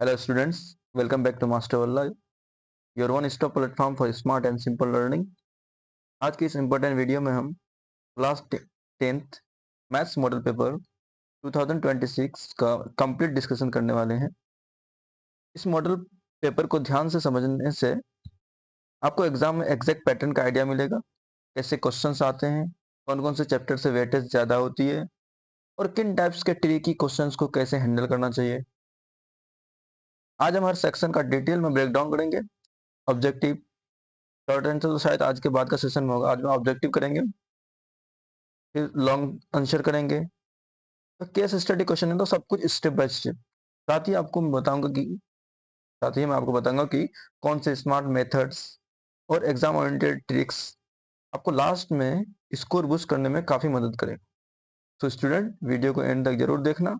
Hello students, welcome back to Master Valla, your one stop platform for smart and simple learning। आज की इस important video में हम class 10th maths model paper 2026 का complete discussion करने वाले हैं। इस मॉडल पेपर को ध्यान से समझने से आपको एग्जाम में एग्जैक्ट पैटर्न का आइडिया मिलेगा, कैसे क्वेश्चंस आते हैं, कौन कौन से चैप्टर से वेटेज ज़्यादा होती है और किन टाइप्स के ट्रिकी क्वेश्चंस को कैसे हैंडल करना चाहिए। आज हम हर सेक्शन का डिटेल में ब्रेक डाउन करेंगे। ऑब्जेक्टिव, शॉर्ट आंसर तो शायद आज के बाद का सेशन में होगा। आज में ऑब्जेक्टिव करेंगे, फिर लॉन्ग आंसर करेंगे, तो केस स्टडी क्वेश्चन है, तो सब कुछ स्टेप बाय स्टेप। साथ ही आपको मैं बताऊंगा कि साथ ही मैं आपको बताऊंगा कि कौन से स्मार्ट मेथड्स और एग्जाम ओरिएंटेड ट्रिक्स आपको लास्ट में स्कोर बूस्ट करने में काफी मदद करेगा। तो स्टूडेंट, वीडियो को एंड तक जरूर देखना,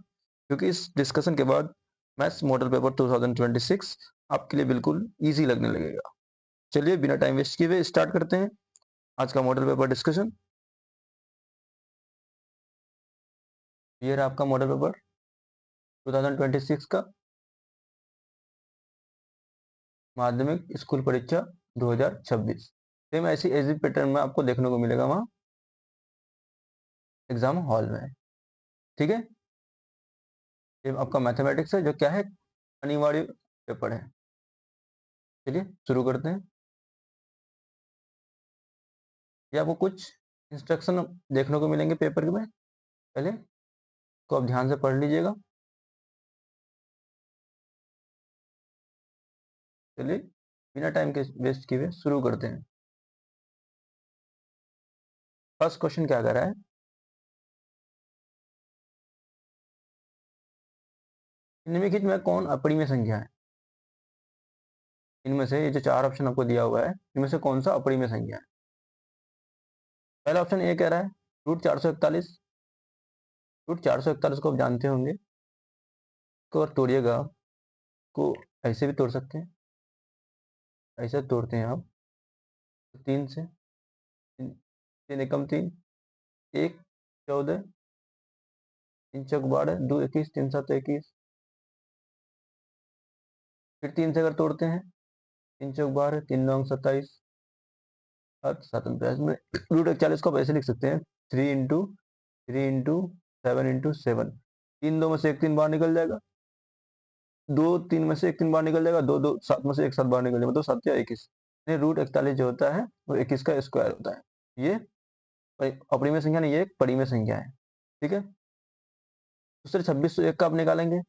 क्योंकि इस डिस्कशन के बाद मैथ्स मॉडल पेपर 2026 आपके लिए बिल्कुल ईजी लगने लगेगा। चलिए बिना टाइम वेस्ट किए हुए स्टार्ट करते हैं आज का मॉडल पेपर डिस्कशन। ये रहा आपका मॉडल पेपर 2026 का माध्यमिक स्कूल परीक्षा 2026। सेम ऐसी एजी पैटर्न में आपको देखने को मिलेगा वहां एग्जाम हॉल में। ठीक है, ये आपका मैथमेटिक्स है, जो क्या है, अनिवार्य पेपर है। चलिए शुरू करते हैं। ये आपको कुछ इंस्ट्रक्शन देखने को मिलेंगे पेपर में, पहले तो आप ध्यान से पढ़ लीजिएगा। चलिए बिना टाइम के वेस्ट किए हुए शुरू करते हैं। फर्स्ट क्वेश्चन क्या कर रहा है, निम्नलिखित में कौन अपरिमेय संख्या है। इनमें से ये जो चार ऑप्शन आपको दिया हुआ है, इनमें से कौन सा अपरिमेय संख्या है। पहला ऑप्शन ए कह रहा है √441। √441 को आप जानते होंगे, को अगर तोड़िएगा को ऐसे भी तोड़ सकते हैं, ऐसे तोड़ते हैं आप, तो तीन से, तीन, तीन एकम तीन, एक 14, तीन चौक 12, दो 21, तीन सात 21। फिर तीन से अगर तोड़ते हैं, तीन चौक 12, तीन नौ 27, सात सात 29 में √41 को आप ऐसे लिख सकते हैं 3 × 7 × 7। तीन दो में से एक तीन बाहर निकल जाएगा, दो तीन में से एक तीन बाहर निकल जाएगा, दो दो सात में से एक सात बाहर निकल जाएगा, मतलब 7 या 21। √41 जो होता है वो 21 का स्क्वायर होता है। ये अपरिमेय संख्या नहीं, ये एक परिमेय संख्या है। ठीक है, दूसरे 2601 का आप निकालेंगे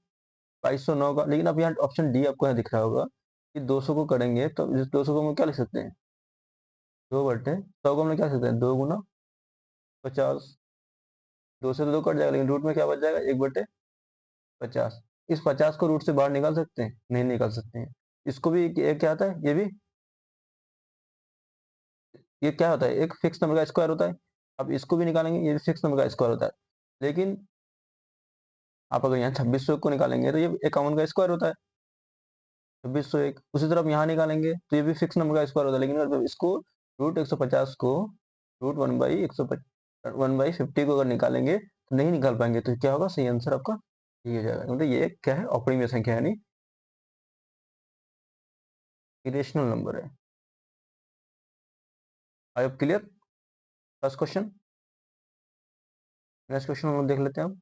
2209 का, लेकिन अब यहाँ ऑप्शन डी आपको यहाँ दिख रहा होगा कि 200 को करेंगे, तो इस 200 को हम क्या लिख सकते हैं, 2/100 को हम क्या लिख सकते हैं, 2 × 50। दो से तो दो कट जाएगा, लेकिन रूट में क्या बच जाएगा, 1/50। इस 50 को रूट से बाहर निकाल सकते हैं, नहीं निकाल सकते हैं। इसको भी एक क्या आता है, ये भी, ये क्या होता है, एक फिक्स नंबर का स्क्वायर होता है। अब इसको भी निकालेंगे, ये भी फिक्स नंबर का स्क्वायर होता है। लेकिन आप अगर यहाँ 2600 को निकालेंगे तो ये 51 का स्क्वायर होता है, 2601। उसी तरह आप यहाँ निकालेंगे तो ये भी फिक्स नंबर का स्क्वायर होता है। लेकिन अगर इसको √150 को √1/150 को अगर निकालेंगे तो नहीं निकाल पाएंगे, तो क्या होगा, सही आंसर आपका ये हो जाएगा। मतलब ये क्या है, अपरिमेय संख्या यानी इरेशनल नंबर है। आई hope clear first question. Next question हम लोग देख लेते हैं। अब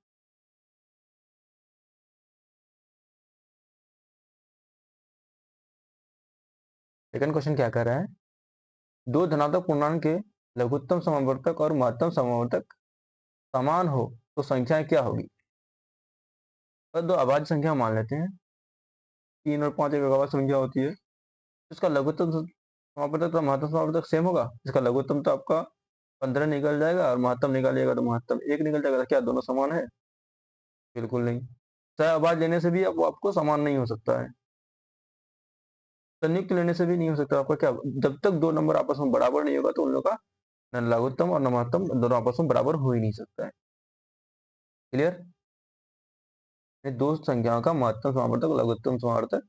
सेकंड क्वेश्चन क्या कह रहा है, दो धनात्मक पूर्णांक के लघुत्तम समावर्तक और महत्तम समावर्तक समान हो तो संख्याएं क्या होगी। और दो अभाज्य संख्या मान लेते हैं, 3 और 5 एक अभाज्य संख्या होती है। इसका लघुत्तम समावर्तक तो महत्तम समावर्तक सेम होगा। इसका लघुत्तम तो आपका 15 निकल जाएगा और महत्तम निकालिएगा तो महत्तम 1 निकल जाएगा। तो क्या दोनों समान है, बिल्कुल नहीं। चाहे अभाज्य लेने से भी वो आपको समान नहीं हो सकता है, संयुक्त लेने से भी नहीं हो सकता आपका। क्या, जब तक दो नंबर आपस में बराबर नहीं होगा तो उन लोगों का न लघुत्तम और न महत्तम दोनों आपस में बराबर हो ही नहीं सकता है। क्लियर, दो संख्याओं का महत्तम समावर्तक लघुत्तम समावर्तक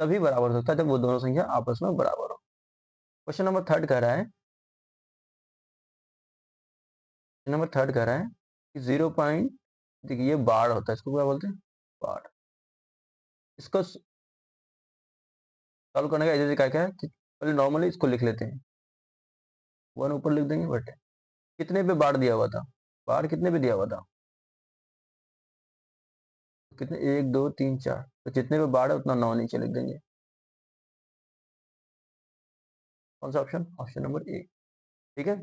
तभी बराबर हो सकता है जब वो दोनों संख्या आपस में बराबर हो। क्वेश्चन नंबर थर्ड कह रहा है, कि 0 पॉइंट, देखिए ये बाढ़ होता है, इसको क्या बोलते हैं, बाढ़। इसको सॉल्व करने का एज क्या है कि पहले नॉर्मली इसको लिख लेते हैं, 1 ऊपर लिख देंगे, बट कितने पे बार दिया हुआ था, बार कितने पे दिया हुआ था, कितने, 1 2 3 4, तो जितने पे बार है उतना 9 नीचे लिख देंगे। कौन सा ऑप्शन, ऑप्शन नंबर ए। ठीक है।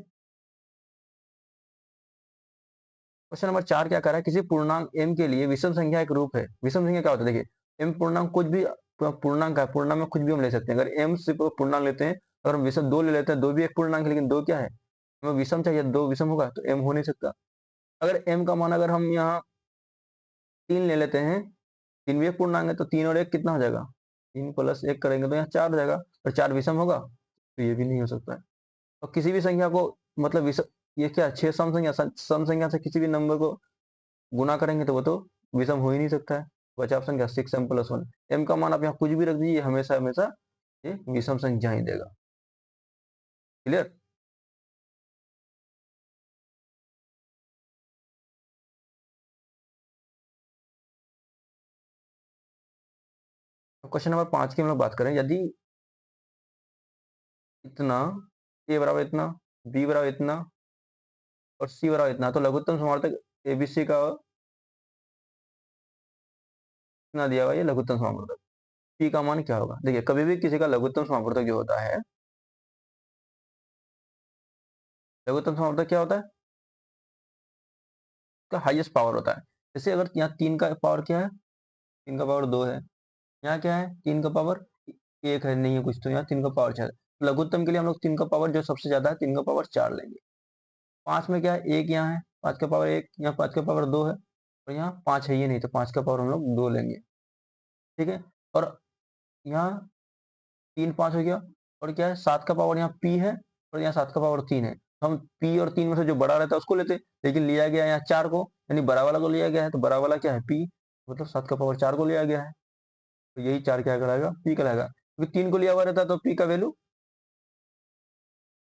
क्वेश्चन नंबर 4 क्या कर रहा है, किसी पूर्णांक m के लिए विषम संख्या एक रूप है। विषम संख्या क्या होता है, देखिए m पूर्णांक कुछ भी पूर्णांक है, पूर्णांक में कुछ भी हम ले सकते हैं। अगर m सिर्फ पूर्णांक लेते हैं, अगर हम विषम 2 ले लेते हैं, 2 भी एक पूर्णांक है, लेकिन 2 क्या है, हमें विषम चाहिए, 2 विषम होगा तो m हो नहीं सकता। अगर m का मान अगर हम यहाँ 3 ले लेते हैं, 3 भी एक पूर्णांक है, तो 3 और 1 कितना हो जाएगा, 3 प्लस 1 करेंगे तो यहाँ 4 हो जाएगा, और 4 विषम होगा, तो ये भी नहीं हो सकता है। तो किसी भी संख्या को मतलब विषम, ये क्या 6 सम संख्या, सम संख्या से किसी भी नंबर को गुना करेंगे तो वो तो विषम हो ही नहीं सकता है। बचा ऑप्शन क्या, 6m+1। m का मान आप यहाँ कुछ भी रख दीजिए, हमेशा हमेशा ये विषम संख्या ही देगा। क्लियर। क्वेश्चन नंबर 5 की हम लोग बात करें, यदि इतना a बराबर इतना, b बराबर इतना और c बराबर इतना, तो लघुत्तम समावर्तक abc का कितना दिया हुआ, ये लघुत्तम समावर्तक p का मान क्या होगा। देखिए कभी भी किसी का लघुत्तम समावर्तक जो होता है, लघुत्तम समावर्तक क्या होता है, उसका हाईएस्ट पावर होता है। जैसे अगर यहाँ 3 का पावर क्या है, 3 का पावर 2 है, यहाँ क्या है 3 का पावर 1 है, नहीं है कुछ, तो यहाँ 3 का पावर 4। लघुत्तम के लिए हम लोग 3 का पावर जो सबसे ज्यादा है 3 का पावर 4 लेंगे। 5 में क्या है, 1 यहाँ है, 5 का पावर 1, यहाँ 5 का पावर 2 है, और यहाँ 5 है ही नहीं, तो 5 का पावर हम लोग 2 लेंगे। ठीक है। और यहाँ 3 5 हो गया, और क्या है 7 का पावर यहाँ p है, और यहाँ 7 का पावर 3 है, तो हम p और 3 में से जो बड़ा रहता है उसको लेते, लेकिन लिया गया यहाँ 4 को, यानी बड़ा वाला को लिया गया है, तो बड़ा वाला क्या है p, मतलब 7 का पावर 4 को लिया गया है, तो यही 4 क्या कहलाएगा, p कहलाएगा। क्योंकि 3 को लिया हुआ रहता है तो p का वैल्यू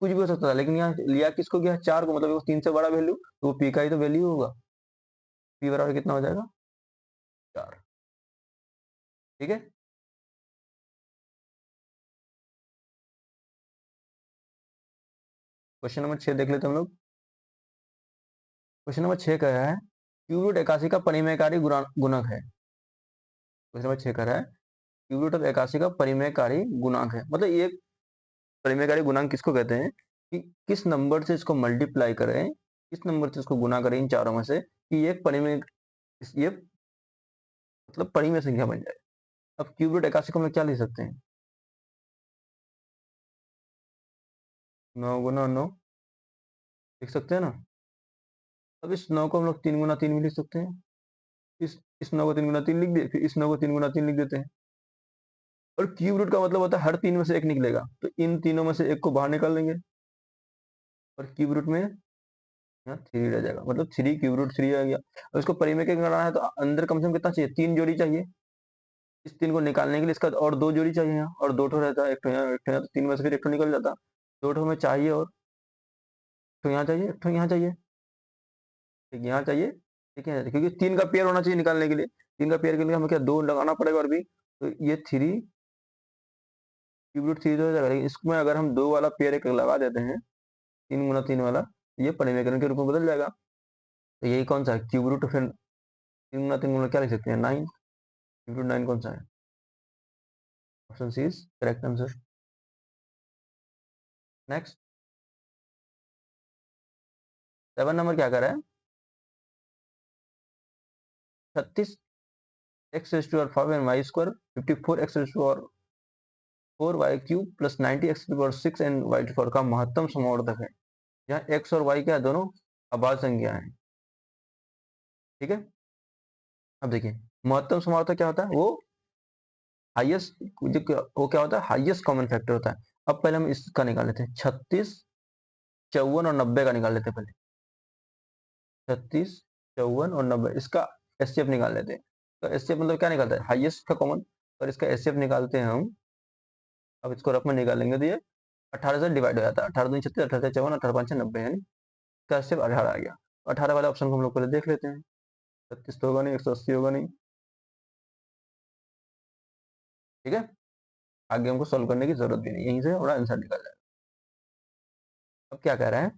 कुछ भी हो सकता था, लेकिन यहाँ लिया किसको गया, 4 को, मतलब 3 से बड़ा वैल्यू, तो वो p का ही तो वैल्यू होगा। p बराबर कितना हो जाएगा, 4। ठीक है। क्वेश्चन नंबर 6 देख लेते हैं हम लोग। क्वेश्चन नंबर 6 कह रहा है क्यूब रूट 81 का परिमेयकारी गुणक है। क्वेश्चन नंबर 6 कह रहा है क्यूब रूट ऑफ 81 का परिमेयकारी गुणांक है, मतलब ये परिमेयकारी गुणांक किसको कहते हैं, कि किस नंबर से इसको मल्टीप्लाई करें, किस नंबर से इसको गुना करें इन चारों में से, कि ये परिमेय, ये मतलब परिमेय संख्या बन जाए। अब क्यूब रूट 81 को हम लोग क्या लिख सकते हैं, 9 × 9 लिख सकते हैं ना। अब इस 9 को हम लोग 3 × 3 भी लिख सकते हैं, इस 9 को 3 × 3 लिख दिए, फिर इस 9 को 3 × 3 लिख देते हैं। और क्यूब रूट का मतलब होता है हर 3 में से एक निकलेगा, तो इन तीनों में से एक को बाहर निकाल देंगे, और क्यूब रूट में यहाँ 3 रह जाएगा, मतलब 3 क्यूब रूट 3 आ गया। अब इसको परिमेय के बनाना है तो अंदर कम से कम कितना चाहिए, 3 जोड़ी चाहिए। इस 3 को निकालने के लिए इसका और 2 जोड़ी चाहिए यहाँ, और 2 ठो रहता है, एक ठो यहाँ, एक ठो यहाँ, तो 3 में से फिर एक ठो निकल जाता, 2 ठो में चाहिए, और तो यहाँ चाहिए, एक ठो यहाँ चाहिए, एक यहाँ चाहिए, ठीक है, क्योंकि 3 का पेयर होना चाहिए निकालने के लिए। 3 का पेयर के लिए हमें क्या 2 लगाना पड़ेगा, और भी तो ये 3 क्यूब रूट 3 तो हो जाएगा, लेकिन इसमें अगर हम 2 वाला पेयर एक लगा देते हैं, 3 × 3 वाला, ये परिमेयकरण के रूप में बदल जाएगा। तो यही कौन सा है, क्यूब रूट, फिर 3 × 3 क्या लिख सकते हैं, 9। क्यूब रूट 9 कौन सा है, option C is correct answer. Next 7 number क्या कर रहा है, 36x⁴ and y² 54x⁴ plus 90x⁴ and y² का महत्तम समवर्धक है। यहाँ x और y क्या है, दोनों अभाज्य संख्या है। ठीक है। अब देखिए महत्तम समवर्धक क्या होता है, वो हाईएस्ट, वो क्या होता है, हाईएस्ट कॉमन फैक्टर होता है। अब पहले हम इसका निकाल लेते हैं, 36 54 और 90 का निकाल लेते हैं पहले। 36 54 और 90, इसका एचसीएफ निकाल लेते हैं। तो एचसीएफ मतलब क्या निकालता है, हाईएस्ट का कॉमन, और इसका एचसीएफ निकालते हैं हम। अब इसको रफ में निकालेंगे तो ये 18 से डिवाइड हो जाता है, 18 दूनी 36, 18 54, 18 5 90, यानी इसका एचसीएफ 18 आ गया। 18 वाले ऑप्शन को हम लोग पहले देख लेते हैं, 36 तो होगा नहीं, 180 होगा नहीं, ठीक है, आगे हमको सॉल्व करने की जरूरत भी नहीं, यहीं से हमारा आंसर निकल जाएगा। अब क्या कह रहा है,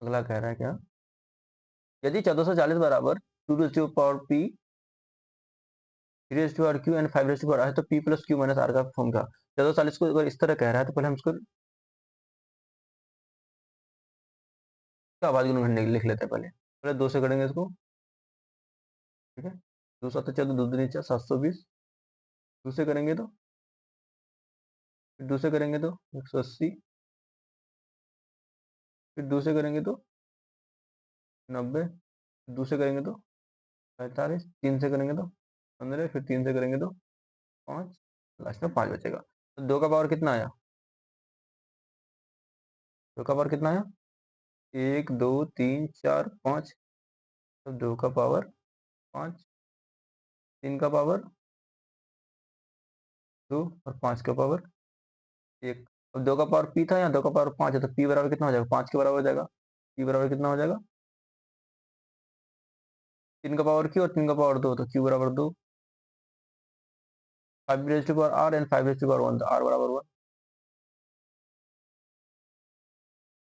अगला कह रहा है क्या, यदि 1440 बराबर 2 p 3 r q and 5 r है तो p plus q minus r का फॉर्म क्या। 1440 को अगर इस तरह कह रहा है तो पहले हम इसको आवाज गुणन लिख लेते हैं, पहले पहले 2 से करेंगे इसको। ठीक है, 2 7 14 2 दूनी 4 720, दूसरे करेंगे तो, फिर दूसरे करेंगे तो 180, फिर दूसरे करेंगे तो 90, दूसरे करेंगे तो 45, 3 से करेंगे तो 15, फिर 3 से करेंगे तो 5, लास्ट में 5 बचेगा। तो 2 का पावर कितना आया, 2 का पावर कितना आया, 1 2 3 4 5, तो 2 का पावर 5, 3 का पावर 2 और 5 का पावर 1। अब 2 का पावर p था, यहाँ 2 का पावर 5 है, तो p बराबर कितना हो जाएगा, 5 के बराबर हो जाएगा। p बराबर कितना हो जाएगा, 3 का पावर q और 3 का पावर 2, तो q बराबर 2, 5 raise to power r and 5 raise to power 1, तो r बराबर 1।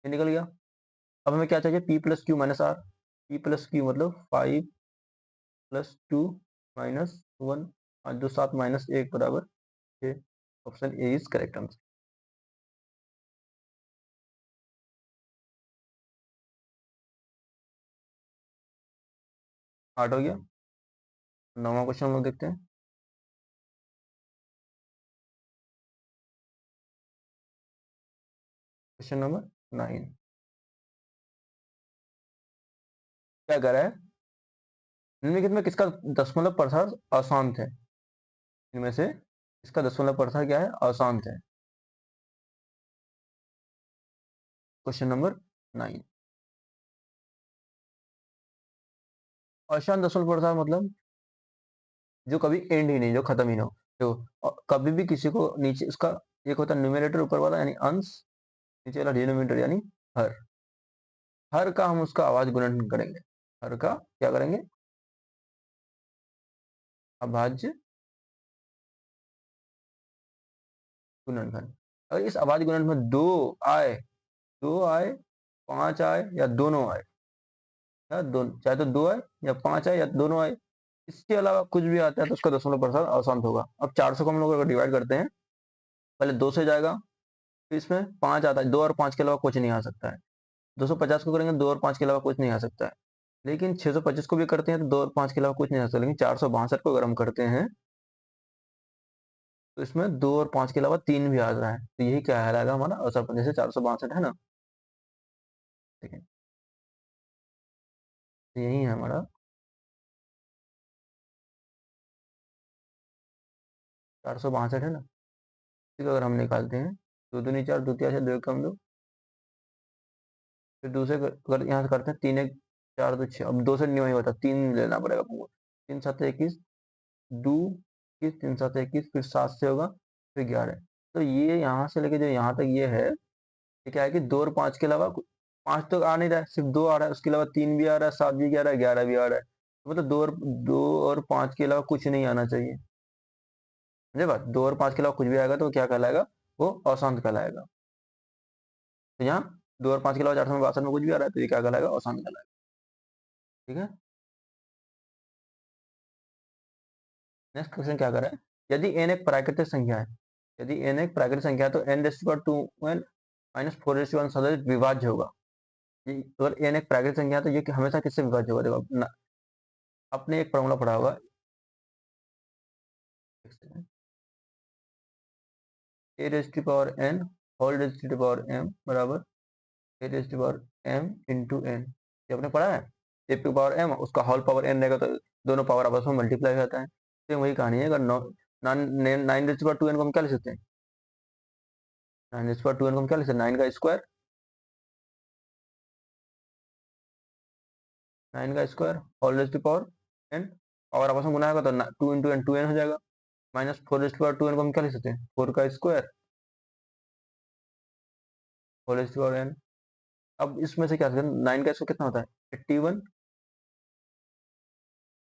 ये निकल गया। अब हमें क्या चाहिए, p plus q minus r. p plus q मतलब 5 प्लस 2 माइनस 1, 5 2 7 माइनस 1 बराबर 6। Option A is correct answer. 8 हो गया। 9वां क्वेश्चन हम लोग देखते हैं। क्वेश्चन नंबर 9 क्या कह रहा है, निम्नलिखित में किसका दशमलव प्रसार अशांत है, इनमें से इसका दशमलव प्रसार क्या है, अशांत है। क्वेश्चन नंबर 9, अशांत दशमलव प्रसार मतलब जो कभी एंड ही नहीं, जो खत्म ही ना हो। तो कभी भी किसी को नीचे इसका, एक होता है न्यूमरेटर ऊपर वाला यानी अंश, नीचे वाला डिनोमिनेटर यानी हर। हर का हम उसका आवाज गुणन करेंगे, हर का क्या करेंगे, अभाज्य गुणनखंड। अगर इस आवाज गुणन में दो आए, 5 आए या दोनों आए, या दोनों, चाहे तो 2 आए या 5 आए या दोनों आए, इसके अलावा कुछ भी आता है तो उसका दशमलव प्रसार अशांत होगा। अब 400 को हम लोग अगर डिवाइड करते हैं, पहले 2 से जाएगा, फिर इसमें 5 आता है, 2 और 5 के अलावा कुछ नहीं आ सकता है। 250 को करेंगे, 2 और 5 के अलावा कुछ नहीं आ सकता है। लेकिन 625 को भी करते हैं तो 2 और 5 के अलावा कुछ नहीं आ सकता। लेकिन 462 को अगर हम करते हैं तो इसमें 2 और 5 के अलावा 3 भी आ रहा है, तो यही क्या कहलाएगा हमारा असर। जैसे 462 है ना, ठीक है, तो यही है हमारा 462 है ना। ठीक है, अगर हम निकालते हैं, दो दूनी 4, दो तिया 2 कम 2, फिर दूसरे अगर यहाँ से करते हैं, 3 1 4 2 6, अब 2 से नहीं वही होता, 3 लेना पड़ेगा आपको। 3 7 21, 2 21, 3 7 21, फिर 7 से होगा, फिर 11। तो ये यहाँ से लेके जो यहाँ तक ये है, ये क्या है कि 2 और 5 के अलावा 5 तो आ नहीं रहा है, सिर्फ 2 आ रहा है, उसके अलावा 3 भी आ रहा है, 7 भी आ रहा है, 11 भी आ रहा है। तो मतलब 2 और 5 के अलावा कुछ नहीं आना चाहिए। समझे बात, 2 और 5 के अलावा कुछ भी आएगा तो क्या कहलाएगा, वो अशांत कहलाएगा। तो यहाँ 2 और 5 के अलावा 462 में कुछ भी आ रहा है तो ये क्या कहलाएगा, अशांत कहलाएगा। ठीक है, नेक्स्ट क्वेश्चन क्या कर रहा है, यदि n एक प्राकृतिक संख्या है, यदि n एक प्राकृतिक संख्या है तो n⁻2n माइनस 4:1 सदैव विभाज्य होगा। अगर n एक प्राकृतिक संख्या है तो ये हमेशा किससे विभाज्य होगा, देखो आपने एक फॉर्मूला पढ़ा होगा, a raise to power n whole raise to power m बराबर a raise to power m into n। ये आपने पढ़ा है, a टू पावर m उसका होल पावर n रहेगा तो दोनों पावर आपस में मल्टीप्लाई हो जाता है। तो वही कहानी है, अगर 9 रेज टू पावर 2n को हम क्या लिख सकते हैं, 9 रेज टू पावर 2n को हम क्या लिख सकते हैं, 9 का स्क्वायर, 9 का square whole raise to power n, power आपस में गुना होगा तो 2 इंटू n 2n हो जाएगा, minus 4 raise to power 2n को हम क्या लिख सकते हैं, 4 का square whole raise to power n। अब इसमें से क्या 9 का स्क्वायर कितना होता है 81,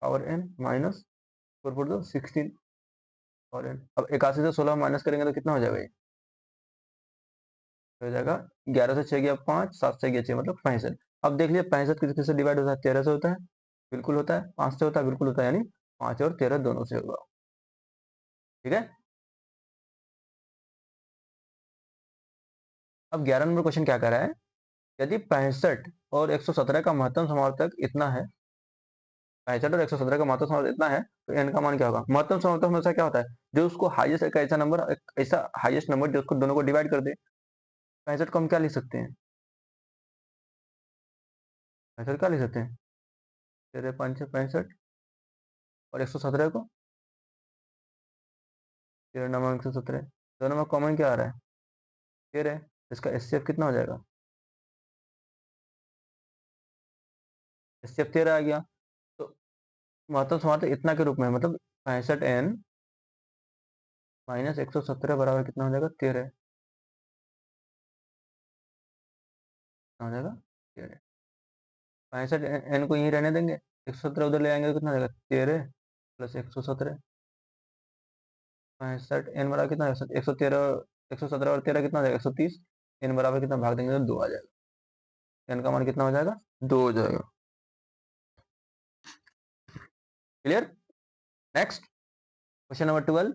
power n minus 4 4 16 power n। अब 81 से 16 माइनस करेंगे तो कितना हो जाएगा, ये हो जाएगा 11 से 6 गया 5, 7 से गया 6, मतलब 65। अब देख लीजिए 65 किस किस से डिवाइड होता है, 13 से होता है, बिल्कुल होता है, 5 से होता है, बिल्कुल होता है, यानी 5 और 13 दोनों से होगा। ठीक है। अब 11 नंबर क्वेश्चन क्या कर रहा है, यदि 65 और 117 का महत्तम समावर्तक इतना है, 65 और 117 का महत्तम समावर्तक इतना है, तो n का मान क्या होगा। महत्तम समावर्तक हमेशा क्या होता है, जो उसको हाईएस्ट, एक ऐसा नंबर, एक ऐसा हाईएस्ट नंबर जो उसको दोनों को डिवाइड कर दे। 65 को हम क्या लिख सकते हैं, 65 क्या लिख सकते हैं, 13 5 65, और 117 को 13 9 117, दोनों में कॉमन क्या आ रहा है, 13। इसका एचसीएफ कितना हो जाएगा, एचसीएफ 13 आ गया। तो महत्तम समावर्तक इतना के रूप में, मतलब 65n माइनस 117 बराबर कितना हो जाएगा, 13 हो जाएगा, 13। 65 एन को यहीं रहने देंगे, 117 उधर ले आएंगे तो कितना हो जाएगा, 13 प्लस 117। 65 एन बराबर कितना, 113, 117 और 13 कितना हो जाएगा, 130। एन बराबर कितना भाग देंगे तो 2 आ जाएगा, एन का मान कितना हो जाएगा, 2 हो जाएगा। क्लियर। Next question number 12।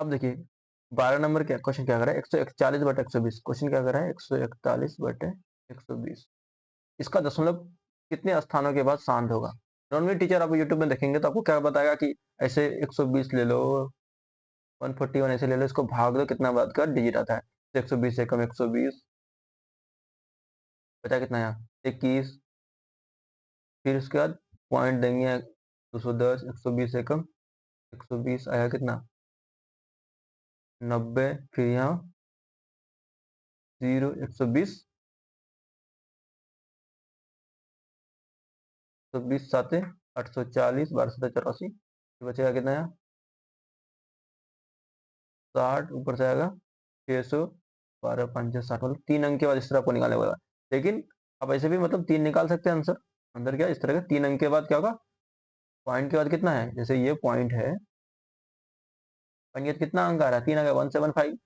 अब देखिए 12 नंबर क्या क्वेश्चन क्या कर रहा है, 141 बटे 120, क्वेश्चन क्या कर रहा है, 141 बटे 120, इसका दशमलव कितने स्थानों के बाद शांत होगा। नॉर्मली टीचर आप यूट्यूब में देखेंगे तो आपको क्या बताएगा कि ऐसे 120 ले लो, 141 ऐसे ले लो, इसको भाग दो, कितना बाद का डिजिट आता है, 120 से कम 120, बचा कितना यहाँ 21, फिर उसके बाद पॉइंट देंगे 210, 120 से कम 120 आया कितना 90, फिर यहाँ 0, 120, 120 साते 840, 12 7 84, बचेगा कितना यहाँ 60, ऊपर से आएगा 600, 12 5 60, मतलब 3 अंक के बाद इस तरह आपको निकालने वाला। लेकिन आप ऐसे भी मतलब 3 निकाल सकते हैं आंसर, अंदर क्या इस तरह का 3 अंक के बाद क्या होगा, पॉइंट के बाद कितना है, जैसे ये पॉइंट है, पॉइंट के बाद कितना अंक आ रहा है, 3 आ गया 175।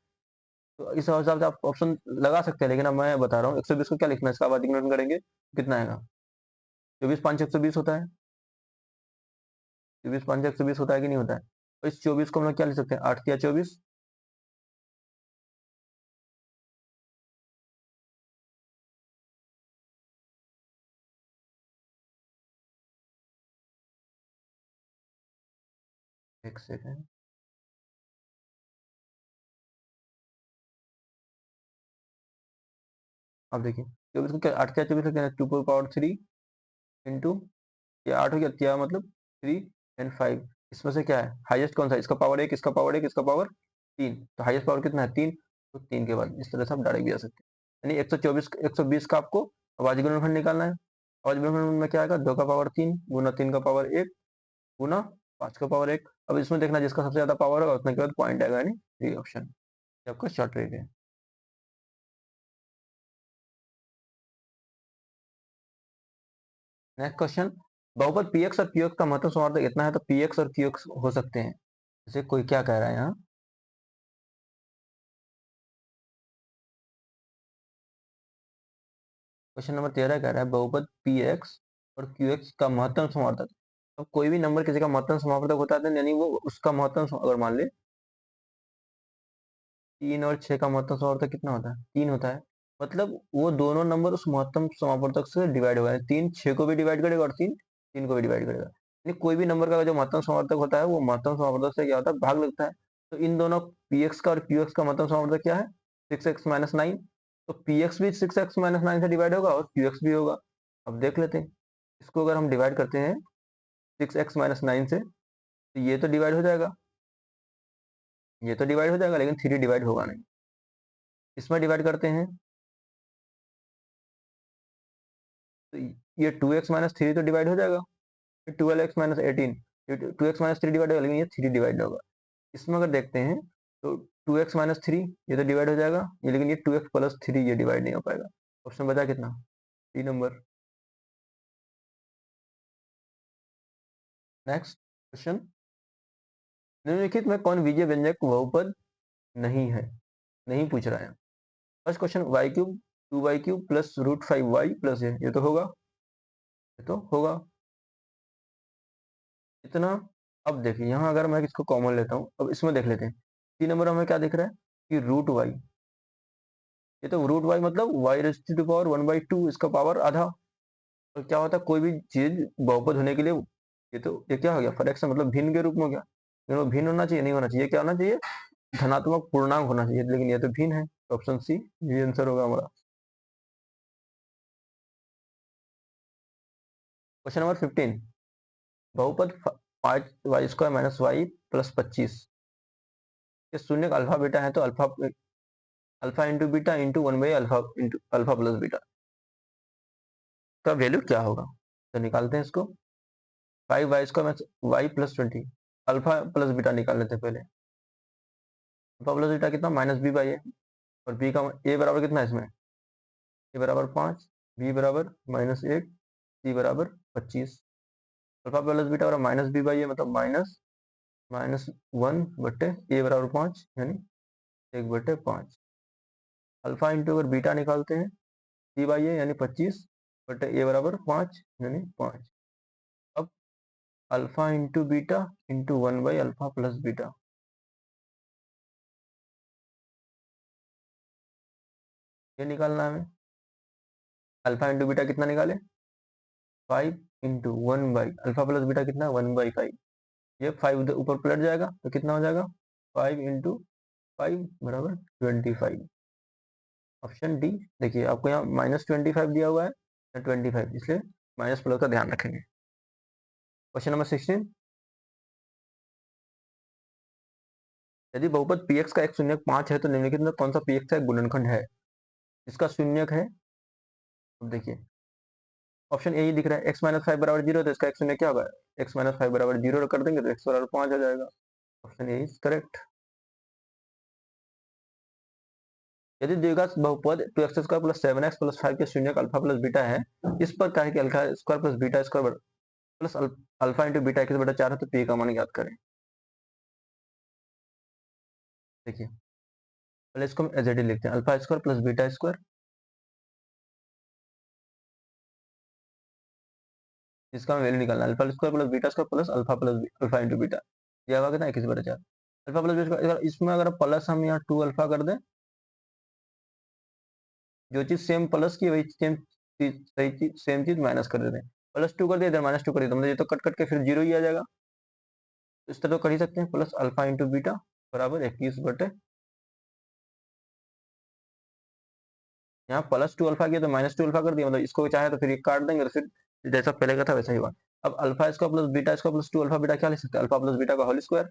तो इस हिसाब से आप ऑप्शन लगा सकते हैं, लेकिन अब मैं बता रहा हूँ 120 को क्या लिखना है, इसका बाद इग्नोर करेंगे कितना आएगा, 24 5 120 होता है, 24 5 120 होता है कि नहीं होता है। तो इस 24 को हम लोग क्या लिख सकते हैं, 8 या 24, एक सेकेंड। अब देखिए 24 को क्या 8 या 24 लिखना है, 2 पावर 3 इंटू, ये 8 हो गया, क्या मतलब 3 और 5, इसमें से क्या है हाईएस्ट कौन सा, इसका पावर 1, इसका पावर 1, इसका पावर 3, तो हाईएस्ट पावर कितना है 3, तो 3 के बाद इस तरह से आप डायरेक्ट भी आ सकते हैं, यानी 124 120 का आपको अभाज्य गुणनखंड निकालना है। अभाज्य गुणनखंड में क्या आएगा, 2 का पावर 3 गुना 3 का पावर 1 गुना 5 का पावर 1। अब इसमें देखना जिसका सबसे ज्यादा पावर होगा उतने के बाद पॉइंट आएगा, यानी ये ऑप्शन आपका शॉर्ट ट्रिक है। नेक्स्ट क्वेश्चन, बहुपद px और qx का महत्तम समावर्तक इतना है तो px और qx हो सकते हैं, जैसे कोई क्या कह रहा है यहाँ, क्वेश्चन नंबर 13 कह रहा है बहुपद px और qx का महत्तम समावर्तक। अब कोई भी नंबर किसी का महत्तम समावर्तक होता है, यानी वो उसका महत्तम अगर मान ले 3 और 6 का महत्तम समावर्तक कितना होता है, 3 होता है, मतलब वो दोनों नंबर उस महत्तम समावर्तक से डिवाइड होगा, 3 6 को भी डिवाइड करेगा और 3 3 को भी डिवाइड करेगा, यानी कोई भी नंबर का जो महत्तम समावर्तक होता है वो महत्तम समावर्तक से क्या होता है, भाग लगता है। तो इन दोनों px का और qx का महत्तम समावर्तक क्या है, 6x-9, तो px भी 6x-9 से डिवाइड होगा और qx भी होगा। अब देख लेते हैं, इसको अगर हम डिवाइड करते हैं 6x-9 से, तो ये तो डिवाइड हो जाएगा, ये तो डिवाइड हो जाएगा, लेकिन 3 डिवाइड होगा नहीं। इसमें डिवाइड करते हैं तो ये 2x-3 तो डिवाइड हो जाएगा, फिर 12x-18, ये 2x-3 डिवाइड होगा, लेकिन ये 3 डिवाइड होगा। इसमें अगर देखते हैं तो 2x-3 ये तो डिवाइड हो जाएगा, ये लेकिन ये 2x + 3 ये डिवाइड नहीं हो पाएगा। ऑप्शन बचा कितना, 3 नंबर। नेक्स्ट क्वेश्चन, निम्नलिखित में कौन बीजीय व्यंजक बहुपद नहीं है? नहीं पूछ रहा है। First question, y cube 2y³ plus √5y plus ये तो होगा, ये तो होगा इतना। अब देखिए यहाँ अगर मैं इसको कॉमन लेता हूँ, अब इसमें देख लेते हैं। 3 नंबर हमें क्या दिख रहा है कि √y, ये तो √y मतलब y⁻1/2, इसका पावर आधा। तो क्या होता है कोई भी चीज बहुपद होने के लिए, ये क्या हो गया, फ्रैक्शन मतलब भिन्न के रूप में हो गया। लेकिन वो भिन्न होना चाहिए, नहीं होना चाहिए, क्या होना चाहिए, धनात्मक पूर्णांक होना चाहिए, लेकिन ये तो भिन्न है, तो ऑप्शन सी ये आंसर होगा हमारा। क्वेश्चन नंबर 15, बहुपद 5y² - y + 25 के शून्य का अल्फा बीटा है, तो अल्फा इंटू बीटा इंटू 1/अल्फा इंटू अल्फा प्लस बीटा का वैल्यू क्या होगा? तो निकालते हैं इसको। 5y² y + 20, alpha plus beta निकाल लेते हैं पहले। अल्फा प्लस बीटा कितना, -b/a, और b का a बराबर कितना है इसमें, a बराबर 5, b बराबर -1, c बराबर 25। अल्फा प्लस बीटा बराबर -b/a मतलब -1/a बराबर 5, यानी 1/5। अल्फा इंटू अगर बीटा निकालते हैं, c/a यानी 25/a बराबर 5, यानी 5। अब अल्फा इंटू बीटा इंटू 1/अल्फा प्लस बीटा, ये निकालना है हमें। अल्फा इंटू बीटा कितना निकाले, 5 इंटू 1/अल्फा प्लस बीटा कितना, 1/5। ये 5 उधर ऊपर पलट जाएगा तो कितना हो जाएगा, 5 इंटू 5 बराबर 25। Option D. देखिए आपको यहाँ -25 दिया हुआ है, 25, इसलिए माइनस प्लस का ध्यान रखेंगे। क्वेश्चन नंबर 16, यदि बहुपद px का एक शून्यक 5 है, तो निम्नलिखित में कौन सा px का एक गुणनखंड है? इसका शून्यक है, अब देखिए ऑप्शन ए ही दिख रहा है, x - 5 बराबर 0, तो इसका एक शून्य क्या होगा, x - 5 बराबर 0 कर देंगे तो x बराबर 5 हो जाएगा। Option A is correct. यदि द्विघात बहुपद 2x² + 7x + 5 के शून्यक अल्फा प्लस बीटा है, इस पर कहा है कि alpha square plus beta square plus alpha into beta 1/4 है, तो पी का मान ज्ञात करें। देखिए पहले इसको हम एज लिखते हैं, alpha square plus beta square, इसका वैल्यू निकालना है, alpha square plus beta square plus alpha plus alpha into beta, यह होगा कितना 21/4। अल्फा प्लस बीटा, इसमें अगर प्लस हम यहाँ 2 अल्फा कर दें, जो चीज सेम प्लस की वही सेम चीज, सही चीज सेम चीज माइनस कर देते हैं। +2 कर दिया, इधर -2 कर दिया, मतलब ये तो कट कट के फिर 0 ही आ जाएगा। तो इस तरह तो कर ही सकते हैं, प्लस अल्फा इंटू बीटा बराबर 21/, यहाँ +2 अल्फा किया तो -2 अल्फा कर दिया, मतलब इसको चाहे तो फिर ये काट देंगे, तो फिर जैसा पहले का था वैसा ही हुआ। अब अल्फा इसका प्लस बीटा इसका प्लस 2 अल्फा बीटा क्या लिख सकते हैं, अल्फा प्लस बीटा का होल स्क्वायर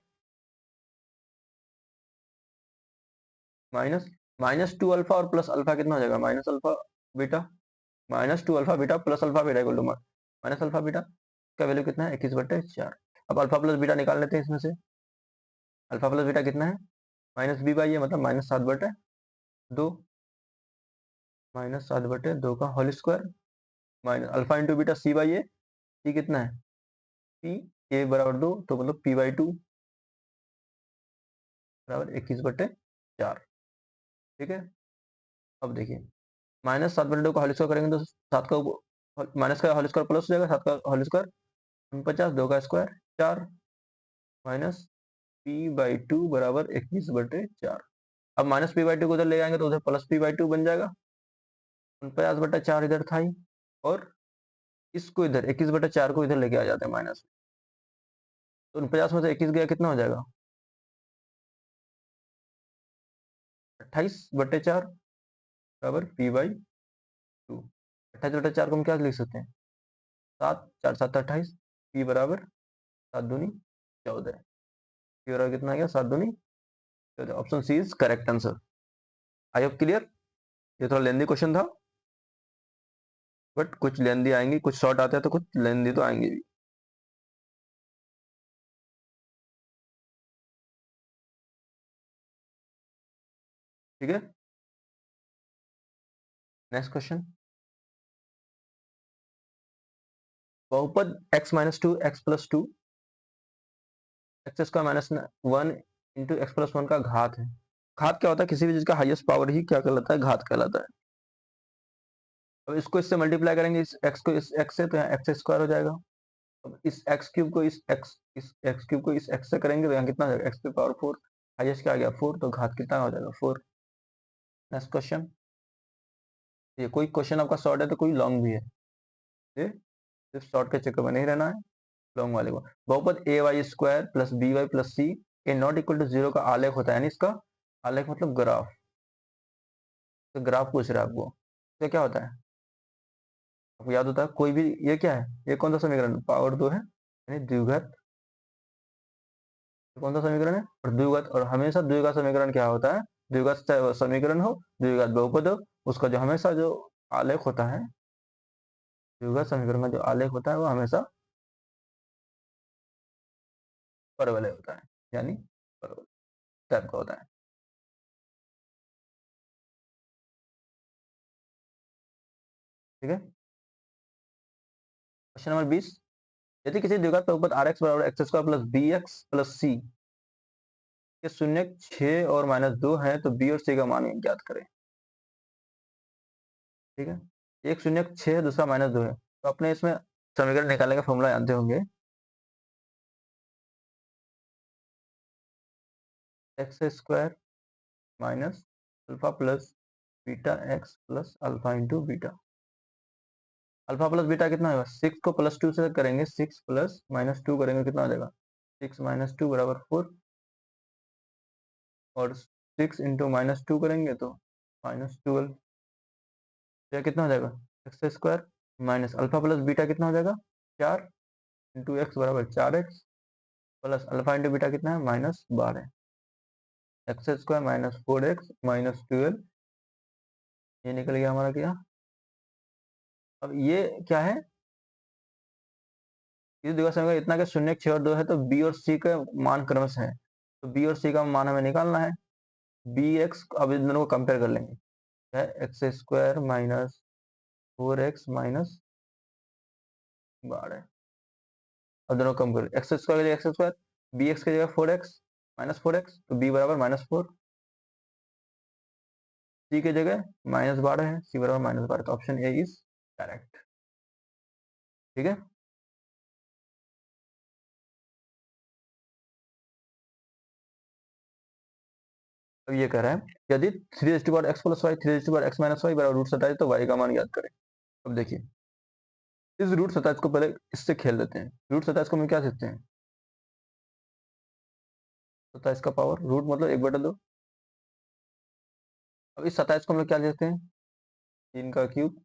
माइनस -2 अल्फा और प्लस अल्फा कितना हो जाएगा, minus alpha beta, -2 alpha beta plus alpha beta equal to minus alpha beta का वैल्यू कितना है, 21/4। अब अल्फा प्लस बीटा निकाल लेते हैं इसमें से। अल्फा प्लस बीटा कितना है, -b/a मतलब -7/2, -7/2 का whole square minus alpha into beta c/a, c कितना है, p a बराबर 2, तो मतलब p/2 बराबर 21/4। ठीक है। अब देखिए -7/2 का होल स्क्वायर करेंगे तो 7 का माइनस का होल स्क्वायर प्लस हो जाएगा, 7 का होल स्क्वायर 49, 2 का स्क्वायर 4, माइनस p/2 बराबर 21/4। अब -p/2 को उधर ले जाएंगे तो उधर प्लस p/2 बन जाएगा, 49/4 इधर था ही, और इसको इधर 21/4 को इधर लेके आ जाते हैं माइनस, तो 49 में से 21 गया कितना हो जाएगा, 28/4 बराबर p/2। 28/4 को हम क्या लिख सकते हैं, 7, 4 7 28, p बराबर 7 दूनी 14, p बराबर कितना आ गया, 7 दूनी 14। Option C is correct answer. I hope clear. ये थोड़ा लेंदी क्वेश्चन था, बट कुछ लेंदी आएंगी, कुछ शॉर्ट आते हैं तो कुछ लेंदी तो आएंगे भी। ठीक है। नेक्स्ट क्वेश्चन, बहुपद x minus two x plus two x square minus one into x plus one का घात है। घात क्या होता है? किसी भी चीज का हाईएस्ट पावर ही क्या कहलाता है? घात कहलाता है। अब इसको इससे मल्टीप्लाई करेंगे, इस x को इस x से, तो यहाँ एक्स स्क्वायर हो जाएगा। अब इस x क्यूब को इस x क्यूब को इस x से करेंगे तो यहाँ कितना हो जाएगा? x की पावर 4, हाईएस्ट क्या आ गया 4, तो घात कितना हो जाएगा 4। Next question. ये कोई क्वेश्चन आपका शॉर्ट है तो कोई लॉन्ग भी है, ये सिर्फ शॉर्ट के चक्कर में नहीं रहना है, लॉन्ग वाले को। बहुपद a y square plus b y plus c a not equal to 0 का आलेख होता है, यानी इसका आलेख मतलब ग्राफ। तो ग्राफ पूछ रहा है आपको, तो क्या होता है? आपको याद होता है कोई भी, ये क्या है? ये कौन सा समीकरण? पावर 2 है, यानी द्विघात। कौन सा समीकरण है? और द्विघात। और हमेशा द्विघात समीकरण क्या होता है? द्विघात चाहे समीकरण हो, द्विघात बहुपद हो, उसका जो हमेशा जो आलेख होता है, द्विघात समीकरण का जो आलेख होता है वो हमेशा परवलय होता है, यानी परवलय टाइप का होता है। ठीक है। Question number 20। यदि किसी द्विघात बहुपद आर एक्स बराबर x square plus b x plus c के शून्य 6 और माइनस 2 है तो बी और सी का मान ज्ञात करें। ठीक है। एक शून्य 6 है, दूसरा माइनस 2 है, तो अपने इसमें समीकरण निकालने का फॉर्मूला जानते होंगे। X square minus alpha plus beta x plus alpha into beta. Alpha plus beta कितना होगा? 6 को प्लस 2 से करेंगे, 6 प्लस माइनस 2 करेंगे, कितना हो जाएगा? 6 माइनस 2 बराबर 4, और 6 इंटू माइनस 2 करेंगे तो माइनस 12। यह कितना हो जाएगा? X square minus alpha plus beta कितना हो जाएगा? 4 इंटू एक्स बराबर 4x plus alpha into beta कितना है? Minus 12। X square minus 4x minus 12, ये निकल गया हमारा क्या? अब ये क्या है? इस दिवस में इतना कि शून्य 6 और 2 है, तो बी और सी का मान क्रमश है, तो बी और सी का मान हमें निकालना है। बी एक्स, अब इन दोनों को कंपेयर कर लेंगे। है x square minus 4x minus 12। अब दोनों कम कर, एक्स स्क्वायर की जगह एक्स स्क्वायर, बी एक्स की जगह 4x माइनस 4x, तो बी बराबर माइनस 4। सी की जगह माइनस 12 है, सी बराबर माइनस 12, तो ऑप्शन ए इज करेक्ट। ठीक है। अब ये कह रहा है यदि 3 x plus y 3 x minus y बराबर √27, तो वाई का मान ज्ञात करें। अब देखिए, इस √27 को पहले इससे खेल लेते हैं। √27 को हम क्या कहते हैं? 27 का पावर, रूट मतलब 1/2। अब इस 27 को हम लोग क्या लेते हैं? 3 का क्यूब,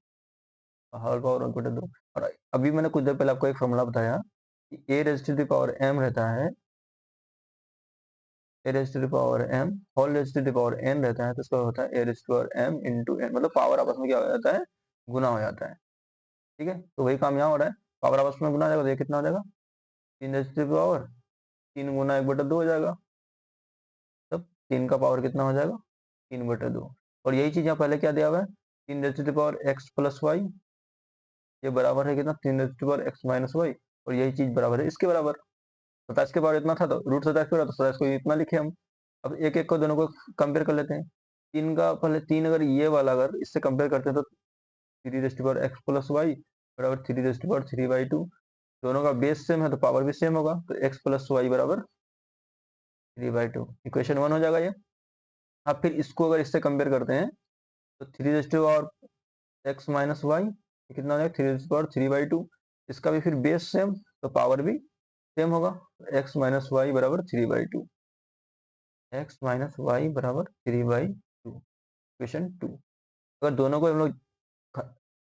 होल पावर 1/2। और अभी मैंने कुछ देर पहले आपको एक फॉर्मूला बताया कि a raise to the power m रहता है, a raise to the power m whole raise to the power n रहता है, तो इसका होता है a raise to power m into n, मतलब पावर आपस में क्या हो जाता है? गुना हो जाता है। ठीक है, तो वही काम यहाँ हो रहा है, पावर आपस में गुना हो जाएगा, तो ये कितना हो जाएगा? 3 रेज़ टू द पावर 3 गुना 1/2 हो जाएगा। तब 3 का पावर कितना हो जाएगा? 3/2। और यही चीज यहाँ पहले क्या दिया हुआ है? 3 raise to the power x plus y, ये बराबर है कितना? 3 raise to the power x minus y, और यही चीज बराबर है इसके बराबर। 27 के पावर इतना था, तो √27 पे, तो 27 को इतना लिखे हम। अब एक एक को दोनों को कंपेयर कर लेते हैं। 3 का पहले 3, अगर ये वाला अगर इससे कंपेयर करते हैं तो 3 raise to the power x plus y बराबर 3 रेज़ टू द पावर 3/2। दोनों का बेस सेम है तो पावर भी सेम होगा, तो x प्लस वाई बराबर 3/2, इक्वेशन 1 हो जाएगा ये। अब फिर इसको अगर इससे कंपेयर करते हैं तो 3 raise to power x minus y कितना हो जाएगा? 3 रेज़ टू पावर 3/2। इसका भी फिर बेस सेम, तो पावर भी सेम होगा, x माइनस वाई बराबर 3/2। एक्स माइनस वाई बराबर 3/2, इक्वेशन 2। अगर दोनों को हम लोग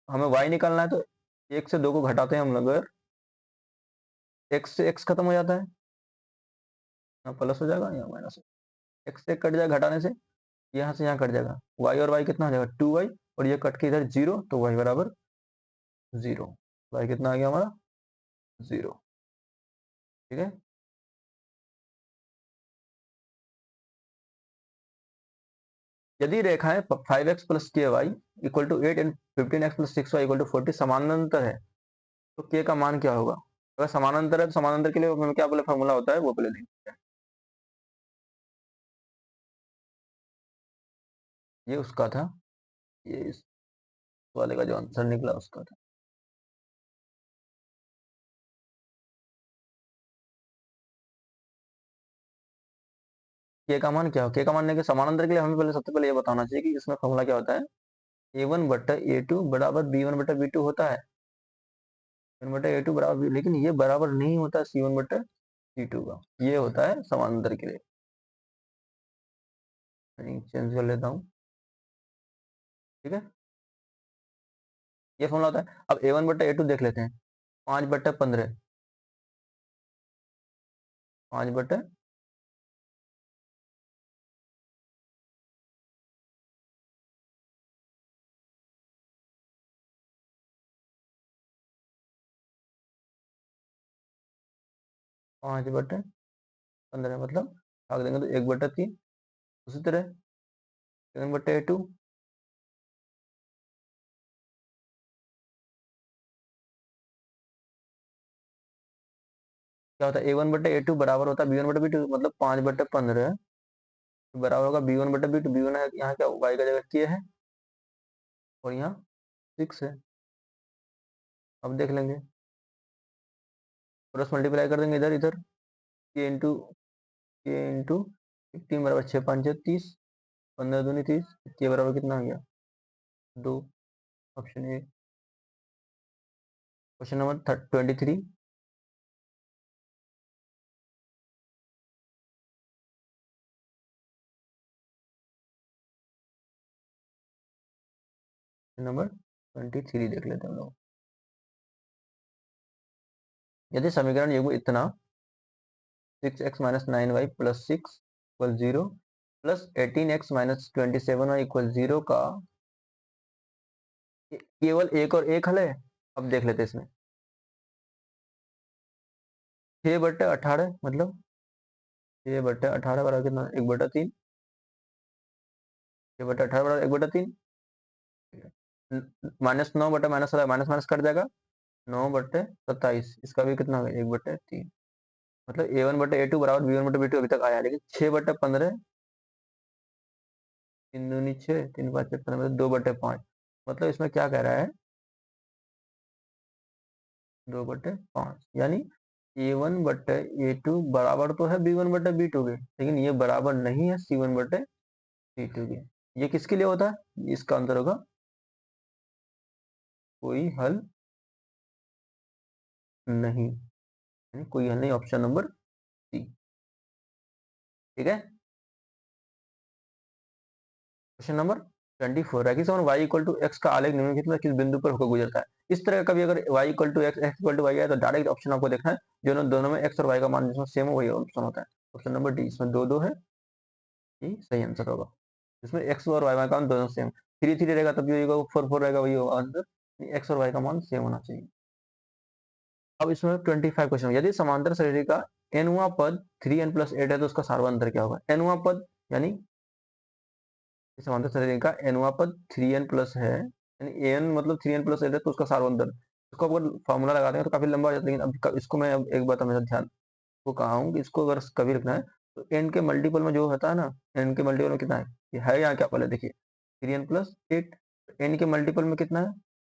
हमें y निकालना है, तो 1 से 2 को घटाते हैं हम लोग, अगर x से x खत्म हो जाता है, यहाँ प्लस हो जाएगा, यहाँ माइनस। x से कट जाएगा घटाने से, यहाँ से यहाँ कट जाएगा, y और y कितना हो जाएगा? 2y, और ये कट के इधर 0, तो y बराबर 0। y कितना आ गया हमारा? 0। ठीक है। यदि रेखाएं 5x plus k y equal to 8 and 15x plus 6y equal to 40 समानांतर है, तो के का मान क्या होगा? अगर समानांतर है तो समानांतर के लिए हमें क्या बोले फॉर्मूला होता है वो पहले देखते हैं। ये उसका था, ये इस वाले का जो आंसर निकला उसका था। के का मान क्या हो? के का मान के समानांतर के लिए हमें पहले सबसे पहले ये बताना चाहिए कि इसमें फॉर्मूला क्या होता है। A1/A2 बराबर B1/B2 होता है। B1/A2 बराबर लेकिन ये बराबर नहीं होता C1/C2 का। ये होता है समानांतर के लिए। चेंज कर लेता हूँ, ठीक है। ये फॉर्मूला होता है। अब A1/A2 देख लेते हैं। 5/15, 5/, 5/15 मतलब भाग देंगे तो 1/3। उसी तरह 7/A2, क्या होता है A1/A2 बराबर होता है B1/B2 मतलब 5/15 बराबर होगा B1/B2। B1 है यहाँ क्या y का जगह k है और यहाँ 6 है। अब देख लेंगे, क्रॉस मल्टीप्लाई कर देंगे इधर इधर, k इंटू 15 बराबर 6×5 = 30, 15×2 = 30, के बराबर कितना आ गया 2। Option A. Question number 23। Number 23 देख लेते हैं हम लोग। यदि समीकरण युग्म इतना 6x - 9y + 6 = 0 plus 18x - 27y = 0 का केवल एक और एक हल है। अब देख लेते हैं इसमें 6/18 मतलब 6/18 बराबर कितना 1/3। 6/18 बराबर 1/3। -9 बटा माइनस माइनस माइनस कट जाएगा 9/27। इसका भी कितना होगा 1/3। मतलब A1/A2 बराबर B1/B2 अभी तक आया, लेकिन 6/15, 3×2 = 6, 3×5 = 15 मतलब 2/5। मतलब इसमें क्या कह रहा है 2/5 यानी A1/A2 बराबर तो है B1/B2 के, लेकिन ये बराबर नहीं है C1/C2 के। ये किसके लिए होता है? इसका आंसर होगा कोई हल नहीं, यानी कोई हल नहीं, ऑप्शन नंबर सी। ठीक है। क्वेश्चन नंबर 24 है कि y = x का आलेख निम्नलिखित में किस बिंदु पर होकर गुजरता है? इस तरह का भी अगर y = x, x = y है तो डायरेक्ट ऑप्शन आपको देखना है जो दोनों में x और y का मान जिसमें सेम हो वही ऑप्शन होता है। ऑप्शन नंबर डी, इसमें 2 2 है, ये सही आंसर होगा। इसमें x और y का मान दोनों सेम, 3 3 रहेगा तब भी होगा, 4 4 रहेगा वही होगा आंसर। x और y का मान सेम होना चाहिए। अब इसमें 25 क्वेश्चन, यदि समांतर श्रेणी का nवां पद 3n + 8 है तो उसका सार्वधातुक क्या होगा? nवां पद यानी समांतर श्रेणी का nवां पद 3n प्लस है, यानी an मतलब 3n + 8 है तो उसका सार्वधातुक। इसको अगर फॉर्मूला लगा देंगे तो काफी लंबा हो जाता है, लेकिन अब इसको मैं अब एक बात हमेशा ध्यान को कहा हूँ कि इसको अगर कभी रखना है तो n के मल्टीपल में जो होता है ना, n के मल्टीपल में कितना है, ये है यहाँ क्या पहले देखिए 3n + 8। n के मल्टीपल में कितना है,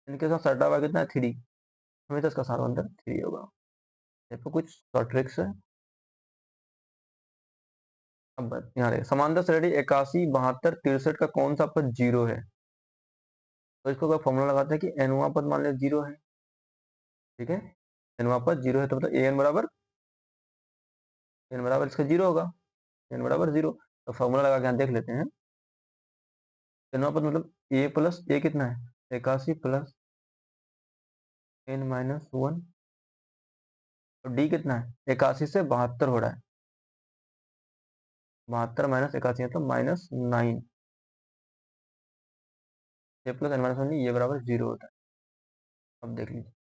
n के साथ सटा हुआ कितना है 3, हमेशा इसका सार्वधातुक 3 होगा। देखो कुछ शॉर्ट ट्रिक्स है। अब यहाँ देखिए समांतर श्रेणी 81 72 63 का कौन सा पद 0 है? तो इसको अगर फॉर्मूला लगाते हैं कि nवां पद मान लिया 0 है, ठीक है। nवां पद 0 है तो मतलब n बराबर इसका 0 होगा, n बराबर 0। तो फॉर्मूला लगा के यहाँ देख लेते हैं। nवां पद मतलब a प्लस a कितना है 81 प्लस n-1 और d कितना है 81 से 72 हो रहा है, 72 - 81 मतलब -9। a प्लस n-1 ये बराबर 0 होता है। अब देख लीजिए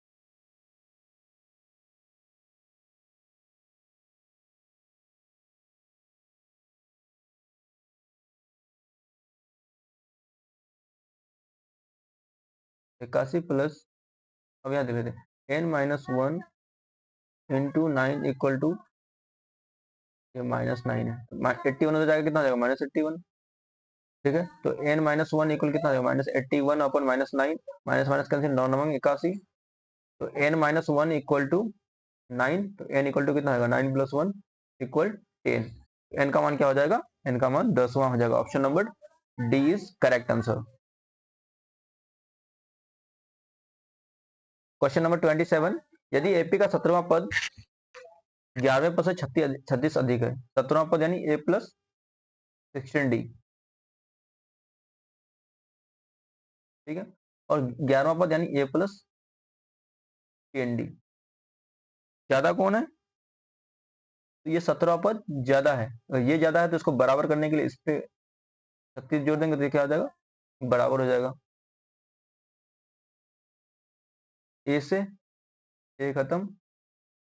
81 प्लस, अब यहाँ देख लेते हैं n minus one into nine equal to ये माइनस नाइन है, 81 हो जाएगा, कितना हो जाएगा माइनस 81। ठीक है, तो n माइनस वन इक्वल कितना हो जाएगा माइनस 81 अपन minus nine, minus minus cancel, 9 नमंग 81, तो n minus one equal to 9, तो n इक्वल टू कितना होगा 9 प्लस वन इक्वल 10, n का मान क्या हो जाएगा, n का मान 10वां हो जाएगा। Option number D is correct answer. Question number 27, यदि एपी का 17वां पद 11वें पद से 36 अधिक है, 17वां पद यानी ए प्लस 16d, ठीक है, और 11वां पद यानी ए प्लस 10d, ज्यादा कौन है, तो ये 17वां पद ज्यादा है, अगर ये ज्यादा है तो इसको बराबर करने के लिए इस पे 36 जोड़ देंगे तो क्या आ जाएगा, बराबर हो जाएगा। ए से ए खत्म,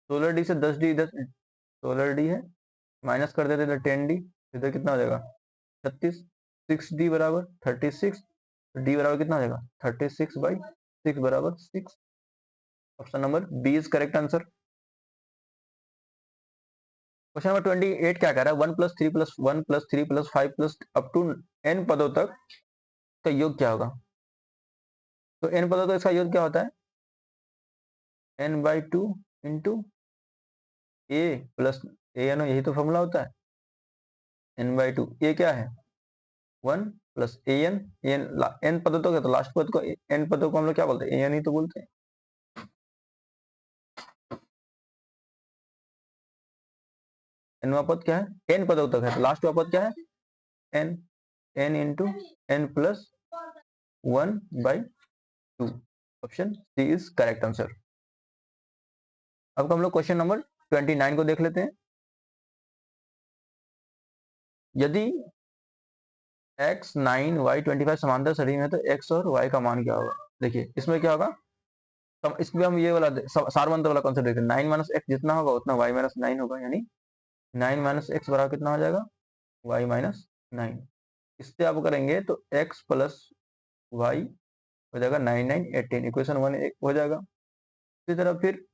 16d से 10d, इधर 16d है, माइनस कर देते इधर 10d, इधर कितना हो जाएगा 36, 6d बराबर 36, डी बराबर कितना हो जाएगा 36/6 बराबर 6। Option number B is correct answer. Question number 28 क्या कह रहा है, 1 plus 3 plus 1 plus 3 plus 5 plus up to n पदों तक का योग क्या होगा, तो n पदों तक इसका योग क्या होता है, n/2 into A plus A N, यही तो फॉर्मूला होता है, n/2, ए क्या है 1 प्लस ए एन, एन पदों तक है तो लास्ट पद को, एन पदों को हम लोग क्या बोलते हैं, ए एन ही तो बोलते हैं। एनवा पद क्या है, एन पदों तक है तो लास्ट पद क्या है, n, n into n plus 1/2, option C is correct answer. अब हम लोग क्वेश्चन नंबर 29 को देख लेते हैं। यदि x 9 y 25 समांतर श्रेणी में, तो x और y का मान क्या होगा, देखिए इसमें क्या होगा, इसमें हम ये वाला सारवंत वाला कॉन्सेप्ट देखते हैं, 9 माइनस एक्स जितना होगा उतना y माइनस 9 होगा, यानी 9 माइनस एक्स बराबर कितना हो जाएगा, y माइनस 9। इससे आप करेंगे तो x प्लस वाई हो जाएगा 9 9 18, इक्वेशन 1 हो जाएगा। इसी तरह फिर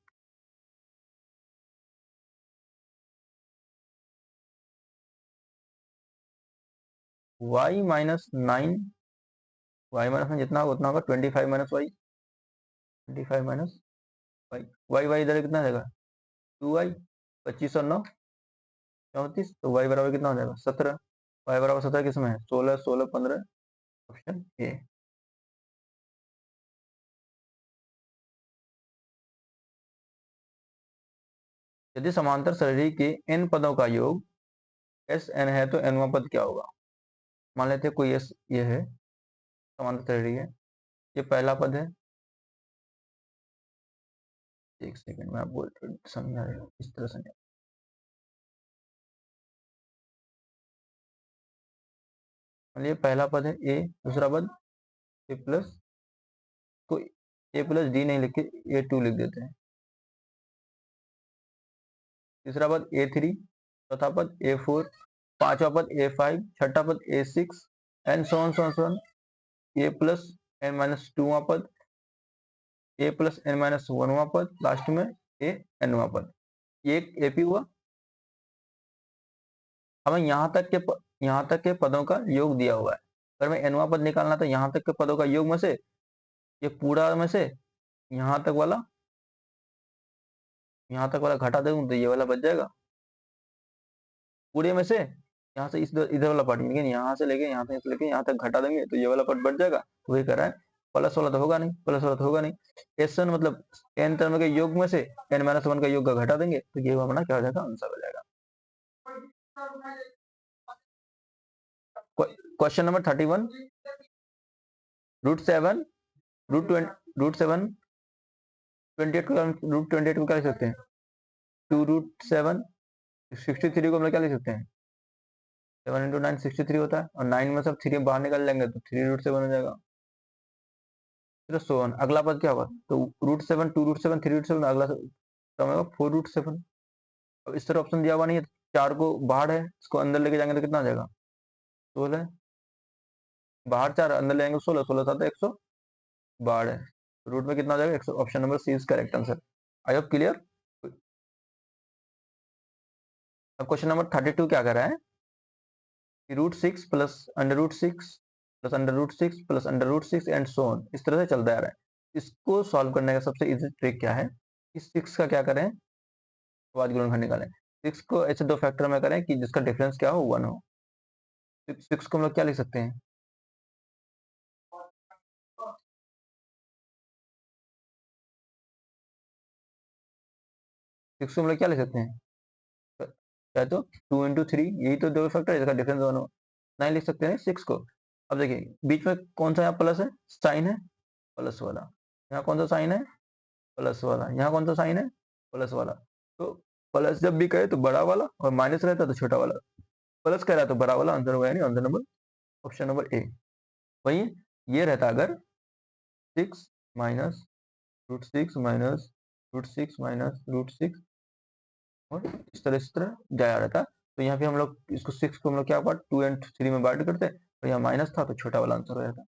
y माइनस 9, y माइनस जितना होगा उतना होगा 25 minus y, 25 minus y, y y इधर कितना जाएगा 2y, 25 और 9 34, तो y बराबर कितना हो जाएगा 17, y बराबर 17 किसमें है 16 16 15, ऑप्शन ए। यदि समांतर श्रेणी के n पदों का योग एस एन है तो nवां पद क्या होगा, मान लेते हैं कोई एस ये है, समांतर श्रेणी है, ये पहला पद है, एक सेकंड में आपको समझा रहा हूँ, इस तरह समझा, ये पहला पद है ए, दूसरा पद ए प्लस, तो ए प्लस डी नहीं लिख के ए टू लिख देते हैं, तीसरा पद ए थ्री, चौथा पद ए फोर, पांचवा पद ए फाइव, छठा पद ए सिक्स, एन सोन ए प्लस एन माइनस टूवा पद, ए प्लस एन माइनस वनवा पद, लास्ट में ए एनवा पद, ये एक एपी हुआ। हमें यहाँ तक के पदों का योग दिया हुआ है, अगर मैं एनवा पद निकालना तो यहाँ तक के पदों का योग में से, ये पूरा में से यहाँ तक वाला घटा दूं तो ये वाला बच जाएगा, पूरे में से यहाँ से इधर वाला पार्ट, लेकिन यहाँ से लेके यहाँ से लेके यहाँ तक घटा देंगे तो ये वाला पार्ट बच जाएगा, तो वही कर रहा है, प्लस वाला तो होगा नहीं, प्लस वाला तो होगा नहीं, एस एन मतलब एन टर्म के योग में से एन माइनस वन का योग का घटा देंगे तो ये अपना क्या हो जाएगा, आंसर हो जाएगा। Question number 31, root seven root seven 28 को रूट 28 को क्या लिख सकते हैं, 2√7, 63 को हम लोग क्या लिख सकते हैं, 7 × 9 63 होता है, और 9 में सब 3 बाहर निकाल लेंगे तो 3√7 हो जाएगा। फिर सोन अगला पद क्या होगा, तो √7 2√7 3√7, अगला टर्म होगा 4√7। अब इस तरह ऑप्शन दिया हुआ नहीं है, 4 को बाहर है, इसको अंदर लेके जाएंगे तो कितना आ जाएगा 16, बाहर 4 अंदर ले जाएंगे 16, 16 7 112 है, रूट में कितना हो जाएगा, option number C is correct answer. I hope clear. अब क्वेश्चन नंबर 32 क्या कर रहा है कि √6 plus √6 plus √6 plus √6 and so on, इस तरह से चलता आ रहा है। इसको सॉल्व करने का सबसे इजी ट्रिक क्या है, इस 6 का क्या करें, बाद गुणनखंड निकालें। 6 को ऐसे दो फैक्टर में करें कि जिसका डिफरेंस क्या हो 1 हो। 6 को हम लोग क्या लिख सकते हैं, 6 को हम लोग क्या लिख सकते हैं, चाहे तो 2 × 3, यही तो दो फैक्टर है जिसका डिफरेंस 1 हो, नहीं लिख सकते हैं 6 को। अब देखिए बीच में कौन सा यहाँ प्लस है, साइन है प्लस वाला, यहाँ कौन सा साइन है प्लस वाला, यहाँ कौन सा साइन है प्लस वाला। तो प्लस जब भी कहे तो बड़ा वाला और माइनस रहता है तो छोटा वाला। प्लस कह रहा है तो बड़ा वाला आंसर होगा, यानी answer number option number A. वही ये रहता अगर 6 माइनस √6 माइनस √6 माइनस √6 और इस तरह जाया रहता। तो यहाँ पे हम लोग इसको 6 को हम लोग क्या बांट 2 और 3 में बांट करते, और यहाँ माइनस था तो छोटा वाला आंसर हो जाता।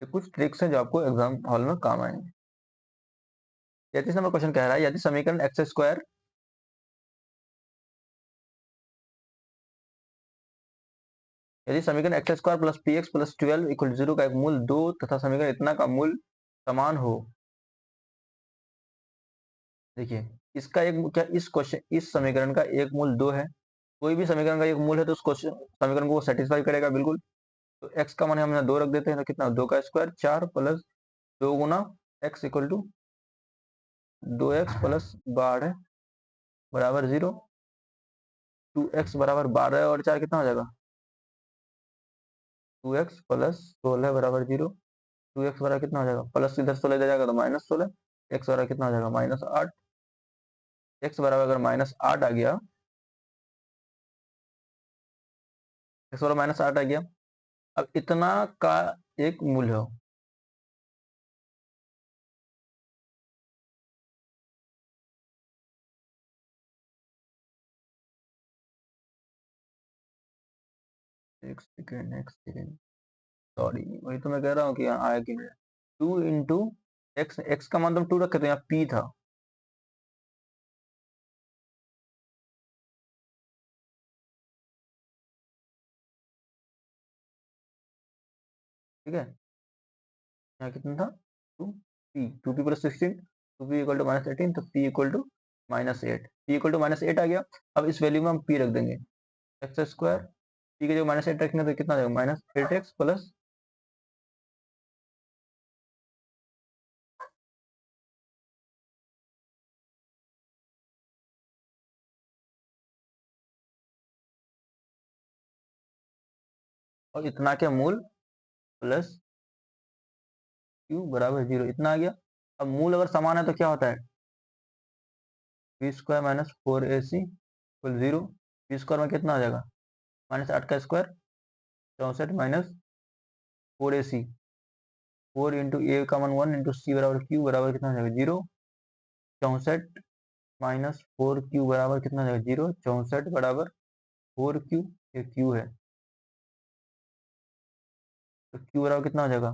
ये कुछ ट्रिक्स हैं जो आपको एग्जाम हॉल में काम आएंगे। 33 नंबर क्वेश्चन कह रहा है यदि समीकरण x square plus P x plus 12 equal 0 का एक मूल 2 तथा समीकरण इतना का मूल समान हो। देखिए इसका एक क्या इस समीकरण का एक मूल 2 है, कोई भी समीकरण का एक मूल है तो उस क्वेश्चन समीकरण को सेटिस्फाई करेगा बिल्कुल। तो x का मान हम यहाँ 2 रख देते हैं, तो कितना 2 का स्क्वायर 4 प्लस 2 गुना x equal to 2x plus 12 बराबर 0। 2x बराबर 12 और 4 कितना हो जाएगा 2x प्लस 16 बराबर 0। 2x बराबर कितना हो जाएगा, प्लस इधर 16 इधर जाएगा तो -16, x बराबर कितना हो जाएगा -8। x बराबर अगर -8 आ गया, x बराबर -8 आ गया। अब इतना का एक मूल्य हो, एक सेकेंड सॉरी, वही तो मैं कह रहा हूँ कि यहाँ आया कि 2 × x का मान तो 2 रखे तो यहाँ p था, ठीक है। यहाँ कितना था 2p, 2p plus 16, 2p equal to -18, तो p equal to -8, p equal to -8 आ गया। अब इस वैल्यू में हम p रख देंगे, एक्स स्क्वायर p के जो -8 रखने तो कितना आ जाएगा -8x प्लस और इतना के मूल प्लस q बराबर 0, इतना आ गया। अब मूल अगर समान है तो क्या होता है b square minus 4ac equal 0। b square में कितना आ जाएगा -8 का स्क्वायर 64 माइनस 4ac, 4 इंटू ए का मान 1 इंटू सी बराबर क्यू बराबर कितना हो जाएगा 0। 64 माइनस 4q बराबर कितना हो जाएगा 0। 64 बराबर 4q, ये q है तो q बराबर कितना हो जाएगा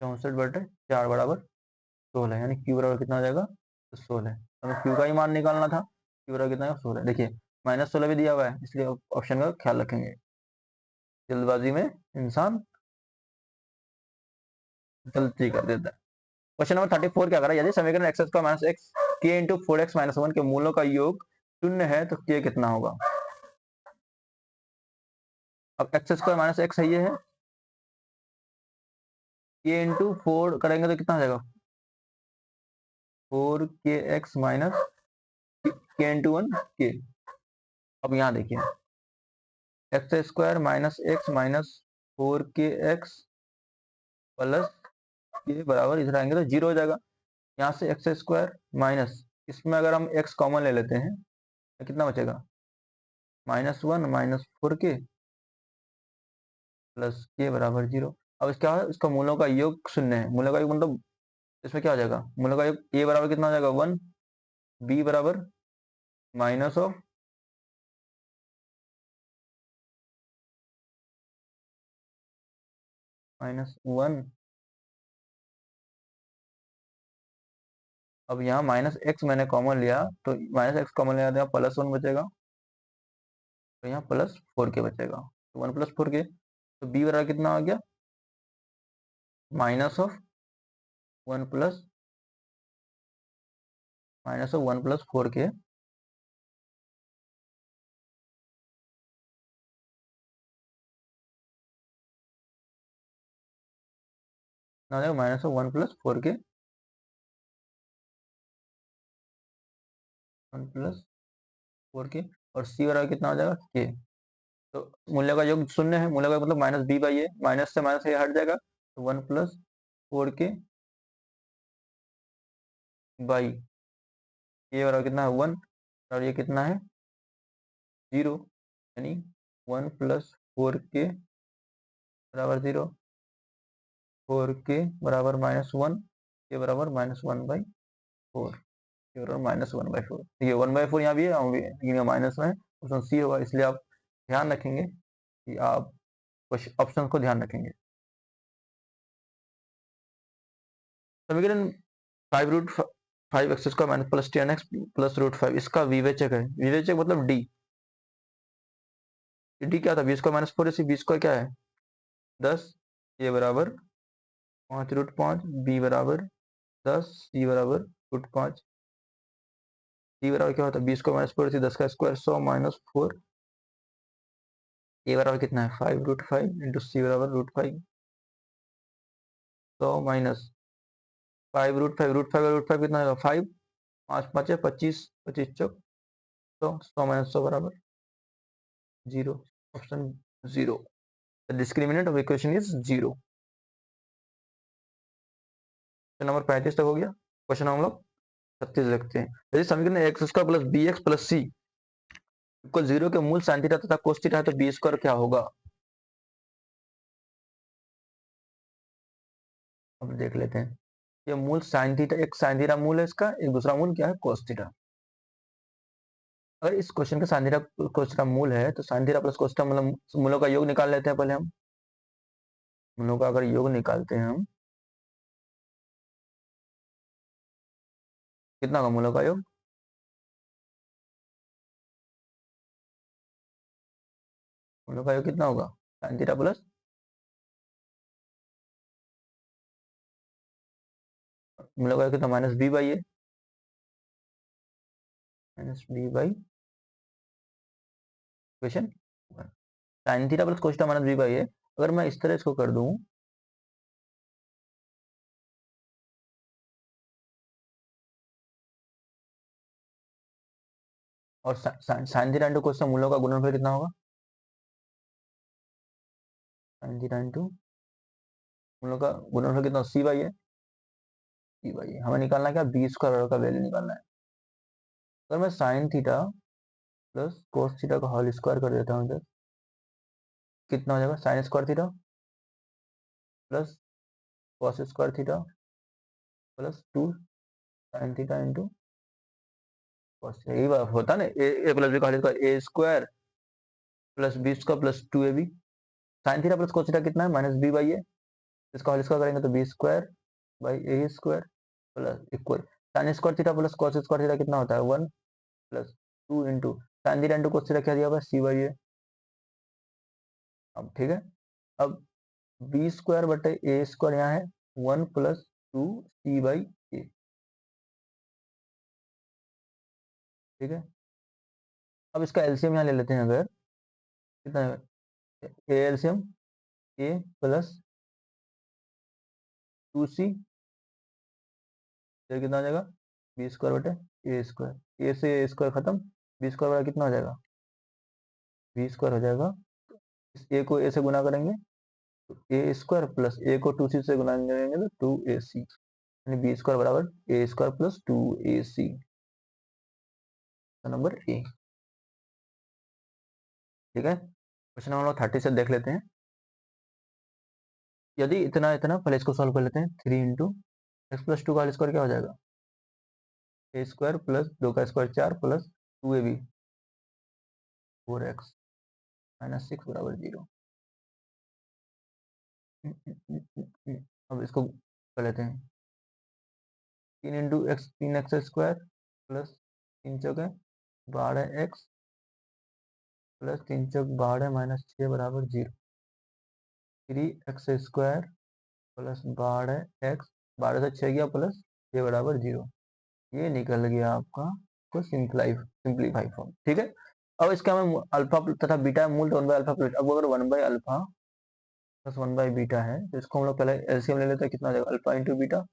64/4 बराबर 16, यानी q बराबर कितना हो जाएगा 16। हमें q का ही मान निकालना था, q बराबर कितना है 16। देखिए -16 भी दिया हुआ है, इसलिए ऑप्शन का ख्याल रखेंगे, जल्दबाजी में इंसान गलती कर देता है। क्वेश्चन नंबर 34 क्या कर रहा है, यदि समीकरण एक्स स्क्वायर माइनस एक्स के इंटू 4x माइनस 1 के मूलों का योग शून्य है तो के कितना होगा। अब एक्स स्क्वायर माइनस एक्स है, ये है, के इंटू 4 करेंगे तो कितना हो जाएगा 4kx माइनस के इंटू 1 के। अब यहाँ देखिए x square minus x minus 4kx plus के बराबर इधर आएंगे तो 0 हो जाएगा। यहाँ से एक्स स्क्वायर माइनस, इसमें अगर हम x कॉमन ले लेते हैं तो कितना बचेगा -1 माइनस 4k प्लस के बराबर 0। अब इसका है, इसका मूलों का योग शून्य है, मूलों का योग मतलब इसमें क्या हो जाएगा मूलों का योग, a बराबर कितना हो जाएगा 1, b बराबर माइनस ऑफ -1 अब यहाँ माइनस एक्स मैंने कॉमन लिया, तो माइनस एक्स कॉमन लिया तो यहाँ प्लस वन बचेगा, तो यहाँ प्लस फोर के बचेगा, तो वन प्लस फोर के, तो बी बराबर कितना आ गया, minus of one plus four के ना, जाएगा minus of one plus four के, वन प्लस फोर के, और सी बराबर कितना आ जाएगा के। तो मूल्य का योग शून्य है, मूल्य का मतलब minus b by a, minus से माइनस ए हट जाएगा, तो one plus four k by a बराबर कितना है वन, और ये कितना है जीरो, यानी वन प्लस फोर के बराबर जीरो, फोर के बराबर माइनस वन, के बराबर माइनस वन बाई फोर, के बराबर माइनस वन बाई फोर। ये वन बाई फोर यहाँ भी है, लेकिन माइनस में ऑप्शन सी होगा, इसलिए आप ध्यान रखेंगे कि आप ऑप्शन को ध्यान रखेंगे। समीकरण five root five x square minus plus ten x plus root five, इसका विवेचक है, विवेचक मतलब डी, डी क्या था, b square minus four, b square क्या है 10, ए बराबर पाँच रूट पाँच, बी बराबर 10, सी बराबर रूट पाँच, डी बराबर क्या होता है बी स्क्वायर माइनस फोर, 10 का स्क्वायर 100 माइनस फोर, ए बराबर कितना है five root five into c बराबर root five, 100 minus five root five, root five कितना होगा फाइव, पाँच पाँच है पच्चीस, पच्चीस चौक 100, 100 माइनस 100 बराबर zero, option zero, the discriminant of equation is zero. Number 35 तक हो गया। क्वेश्चन हम लोग 36 लिखते हैं, यदि समीकरण x square plus b x plus c को जीरो के मूल साइन थीटा तथा कोस थीटा है, तो बी स्क्वायर क्या होगा। अब देख लेते हैं, ये मूल साइन थीटा, एक साइन थीटा मूल है इसका, एक दूसरा मूल क्या है कोस थीटा। अगर इस क्वेश्चन का साइन थीटा कोस थीटा मूल है, तो sign theta plus cos theta मतलब मूलों का योग निकाल लेते हैं पहले हम, मूलों का अगर योग निकालते हैं हम, कितना होगा मूलों का योग, मूलों का योग कितना होगा साइन थीटा प्लस, मूलों का योग कितना minus b by a, minus b by equation sine theta plus cos theta minus b by a. अगर मैं इस तरह इसको कर दूं, और sine theta into cos theta मूलों का गुणनफल कितना होगा, साइन थीटा इंटू मूलों का गुणनफल कितना सी बाई है, सी बाई है। हमें निकालना क्या बी स्क्वायर का वैल्यू निकालना है। अगर मैं sine theta plus cos theta का होल स्क्वायर कर देता हूँ इधर, कितना हो जाएगा sine square theta plus cos square theta plus two sine theta into cos, यही बात होता ना, ए प्लस बी का whole square a square plus b square plus two a b, sine theta plus cos theta कितना है minus b by ए, इसका whole square करेंगे तो b square by a square plus equal sine square theta plus cos square theta कितना होता है one plus two into sine theta into cos theta क्या दिया हुआ है सी बाई ए। अब ठीक है, अब बी स्क्वायर बटे ए स्क्वायर यहाँ है one plus two c by a, ठीक है। अब इसका एलसीएम यहाँ ले लेते हैं, अगर कितना है a LCM a plus two c, फिर कितना आ जाएगा बी स्क्वायर बटे ए स्क्वायर, ए से ए स्क्वायर खत्म, बी स्क्वायर बटा कितना हो जाएगा बी स्क्वायर हो जाएगा, इस ए को ए से गुना करेंगे तो ए स्क्वायर प्लस ए को टू सी से गुना करेंगे तो टू ए सी, यानी बी स्क्वायर बराबर a square plus two a c, number a, ठीक है। क्वेश्चन नंबर 30 से देख लेते हैं, यदि इतना इतना पहले इसको सॉल्व कर लेते हैं, three into x plus two का स्क्वायर क्या हो जाएगा ए स्क्वायर प्लस दो का स्क्वायर चार plus two a b four x minus six बराबर जीरो। अब इसको कर लेते हैं, 3 into x 3x² plus 3 × 12x plus 3 × 12 -6 बराबर 0। 3x² प्लस 12x 12 से 6 गया प्लस 6 बराबर 0। ये निकल गया आपका कुछ सिंप्लीफाई फॉर्म। ठीक है, अब इसका हमें अल्फा तथा बीटा मूल तो 1/α प्लस, अब अगर 1/α प्लस 1/β है तो इसको हम लोग पहले एलसीएम ले लेते हैं। कितना हो जाएगा? अल्फा इंटू बीटा,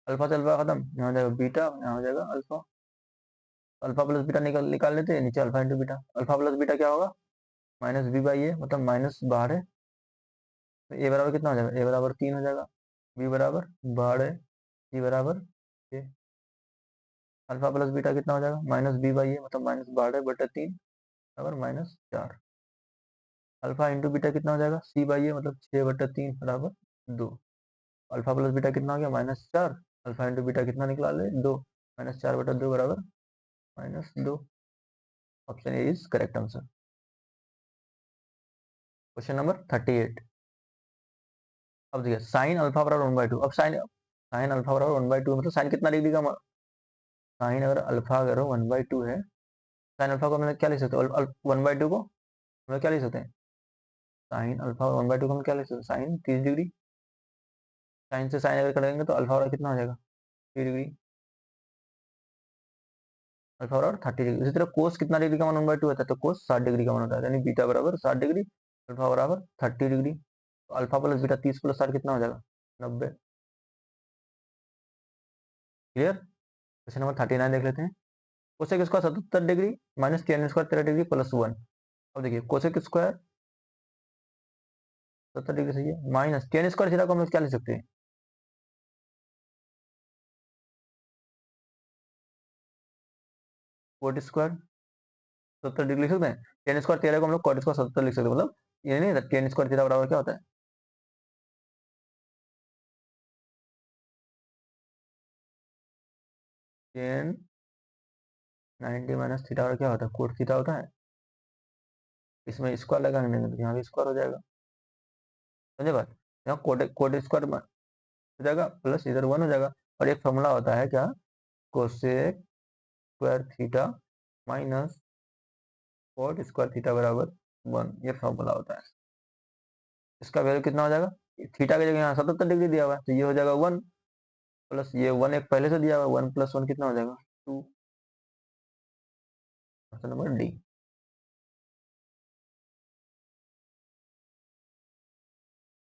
अल्फा से अल्फा खत्म, यहाँ हो जाएगा बीटा, यहाँ हो जाएगा अल्फा। अल्फा प्लस बीटा निकाल लेते हैं, नीचे alpha into beta. Alpha plus beta क्या होगा? -b/a, मतलब -12। तो ए बराबर कितना हो जाएगा? ए बराबर 3 हो जाएगा, बी बराबर 12, सी बराबर 6। अल्फा प्लस बीटा कितना हो जाएगा? -b/a, मतलब -12/3 बराबर -4। अल्फा इंटू बीटा कितना हो जाएगा? c/a, मतलब 6/3 बराबर 2। अल्फा प्लस बीटा कितना हो गया? -4। अल्फा इंटू बीटा कितना निकला ले? 2। -4/2 बराबर -2। Option A is correct answer. Question number 38। अब देखिए साइन अल्फा बराबर 1/2। अब साइन अल्फा बराबर 1/2 मतलब साइन कितना डिग्री का? साइन अगर अल्फा अगर 1/2 है, साइन अल्फा को हम क्या लिख सकते हैं? 1/2 को हम क्या लिख सकते हैं? साइन अल्फा 1/2 को हम क्या लिख सकते हैं? Sine 30 degree. साइन से साइन अगर करेंगे तो अल्फा बराबर कितना हो जाएगा? 3 डिग्री। अल्फा बराबर 30 डिग्री। इसी तरह कोस कितना डिग्री का मान 1/2 होता है? तो कोस 60 डिग्री का मान होता है, यानी बीटा बराबर 60 डिग्री, अल्फा बराबर 30 डिग्री। तो अल्फा प्लस बीटा 30 + 60 कितना हो जाएगा? 90। क्लियर? क्वेश्चन नंबर 39 देख लेते हैं। Cosec square 77 degree minus ten square 13 degree plus 1। अब देखिए कोसेक स्क्वायर 70 डिग्री सही है, माइनस टेन स्क्वायर थीटा को हम लोग क्या लिख सकते हैं? कोट स्क्वायर 70 डिग्री लिख सकते हैं। टेन स्क्वायर 13 को हम लोग कोट स्क्वायर 70 लिख सकते हैं, मतलब ये नहीं टेन स्क्वायर थीटा बराबर क्या होता है? टेन 90 माइनस थीटा और क्या होता है? कोट थीटा होता है। इसमें स्क्वायर लगाएंगे तो यहाँ भी स्क्वायर हो जाएगा, समझे बात? यहाँ कोट कोट स्क्वायर हो जाएगा प्लस इधर 1 हो जाएगा। और एक फॉर्मूला होता है क्या? Cosec square theta minus cot square theta बराबर 1, ये फॉर्मूला होता है। इसका वैल्यू कितना हो जाएगा? थीटा की जगह यहाँ 77 डिग्री दिया हुआ है तो ये हो जाएगा 1 प्लस ये 1 एक पहले से दिया हुआ है, 1 + 1 कितना हो जाएगा? 2। Option number D.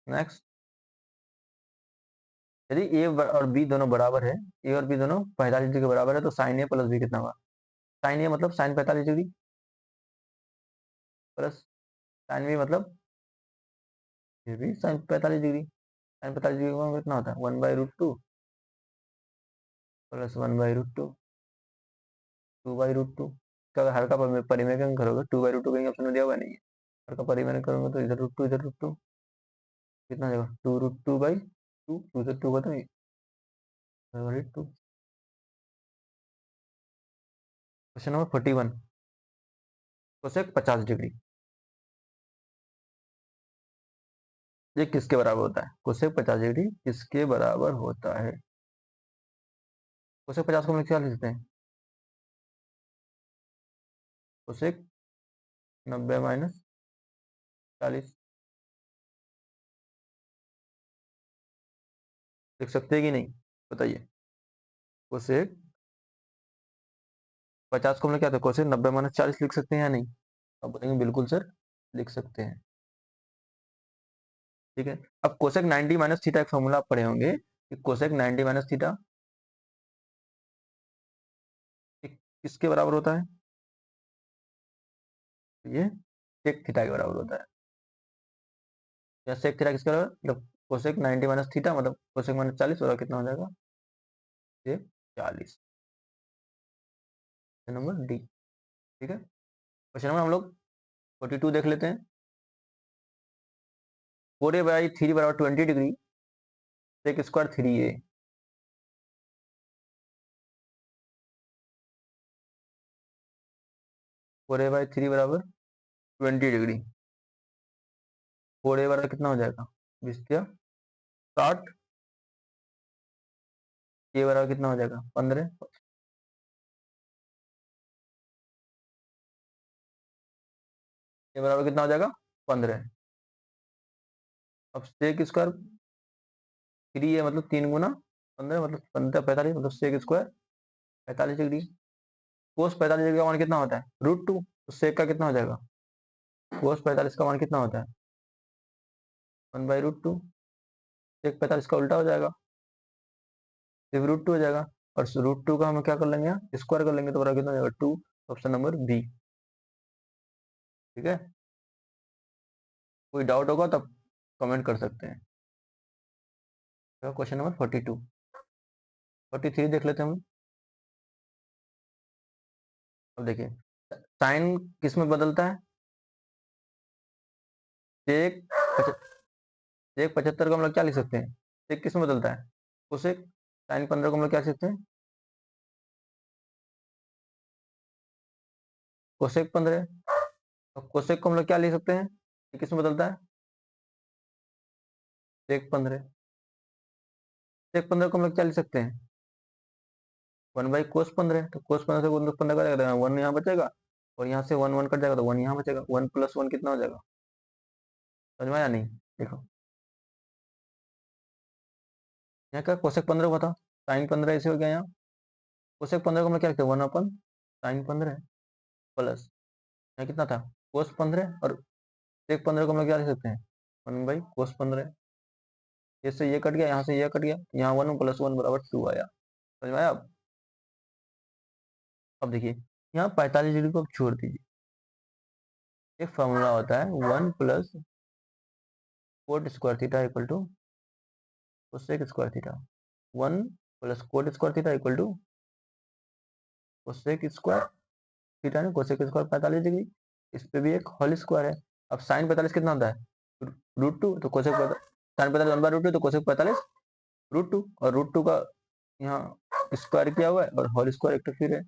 नेक्स्ट, यदि ए और बी दोनों बराबर है, ए और बी दोनों 45 डिग्री के बराबर है, तो साइन ए प्लस बी कितना होगा? साइन ए मतलब sine 45 degree plus sine b मतलब ये भी साइन 45 डिग्री। साइन 45 डिग्री का कितना होता है? 1/√2 प्लस 1/√2 2/√2 का हर का परिमेय करोगे 2/√2 कहीं ऑप्शन में दिया हुआ नहीं है। हर का परिमेय करोगे तो इधर √2 इधर √2 कितना हो जाएगा? 2√2/2, 2 से 2 खत्म, 2। Question number 41। कोसेक 50 डिग्री ये किसके बराबर होता है? कोसेक 50 डिग्री किसके बराबर होता है? कोसेक 50 को हम लोग क्या लिखते हैं? कोसेक 90 माइनस 40 लिख सकते हैं कि नहीं? बताइए। कोसेक 50 को हम लोग क्या था? कोसेक 90 माइनस 40 लिख सकते हैं या नहीं? अब बोलेंगे बिल्कुल सर लिख सकते हैं। ठीक है, अब कोसेक 90 माइनस थीटा एक फॉर्मूला आप पढ़े होंगे कि कोसेक 90 माइनस थीटा किसके बराबर होता है? ये सेक थीटा के बराबर होता है। या सेक थीटा किसके बराबर? मतलब कोसेक 90 माइनस थीटा मतलब कोसेक माइनस 40 और कितना हो जाएगा? ये 40। Number D. ठीक है, क्वेश्चन नंबर हम लोग 42 देख लेते हैं। 4a/3 बराबर 20 degree sec square 3a। 4a/3 बराबर 20 डिग्री। 4a बराबर कितना हो जाएगा? 20 या 60 ये बराबर कितना हो जाएगा 15, ये बराबर कितना हो जाएगा 15। अब सेक स्क्वायर 3 है मतलब 3 गुना 15 मतलब 15 45 मतलब सेक स्क्वायर 45 डिग्री। कोस 45 डिग्री का मान कितना होता है √2, तो सेक का कितना हो जाएगा, कोस 45 का मान कितना होता है 1/√2। सेक 45 का उल्टा हो जाएगा, सिर्फ √2 हो जाएगा, और √2 का हम क्या कर लेंगे स्क्वायर कर लेंगे तो बराबर कितना हो जाएगा 2। Option number B. ठीक है, कोई डाउट होगा तब कमेंट कर सकते हैं। Question number 42। 43 देख लेते हैं हम। अब देखिए साइन किस में बदलता है, सेक 75 को हम लोग क्या लिख सकते हैं, सेक किस में बदलता है कोसेक, साइन 15 को हम लोग क्या लिख सकते हैं कोसेक 15। और कोसेक को हम लोग क्या लिख सकते हैं, ये किस में बदलता है सेक 15। सेक 15 को हम लोग क्या लिख सकते हैं 1/कोस 15, तो कोस 15 से 1/15 का जाएगा 1 यहाँ बचेगा, और यहाँ से 1 1 कट जाएगा तो 1 यहाँ बचेगा, 1 + 1 कितना हो जाएगा, समझ में आया नहीं। देखो यहाँ क्या कोसेक 15 हुआ था, साइन 15 ऐसे हो गया यहाँ, कोसेक 15 को हम लोग क्या लिखते हैं 1/sin15 प्लस यहाँ कितना था कोस 15, और सेक 15 को हम लोग क्या लिख सकते हैं 1/कोस 15। इससे ये कट गया, यहाँ से ये कट गया, यहाँ 1 + 1 = 2 आया, समझ में आया। अब देखिए यहाँ 45 डिग्री को अब छोड़ दीजिए, एक फॉर्मूला होता है 1 + cot² = cosec², 1 + cot² = cosec², ने cosec² 45 डिग्री, इस पे भी एक होल स्क्वायर है। अब साइन 45 कितना होता है √2, तो कोसेक साइन 45 1/√2, तो कोसेक 45 √2, और √2 का यहाँ स्क्वायर किया हुआ है और होल स्क्वायर एक तो फिर है,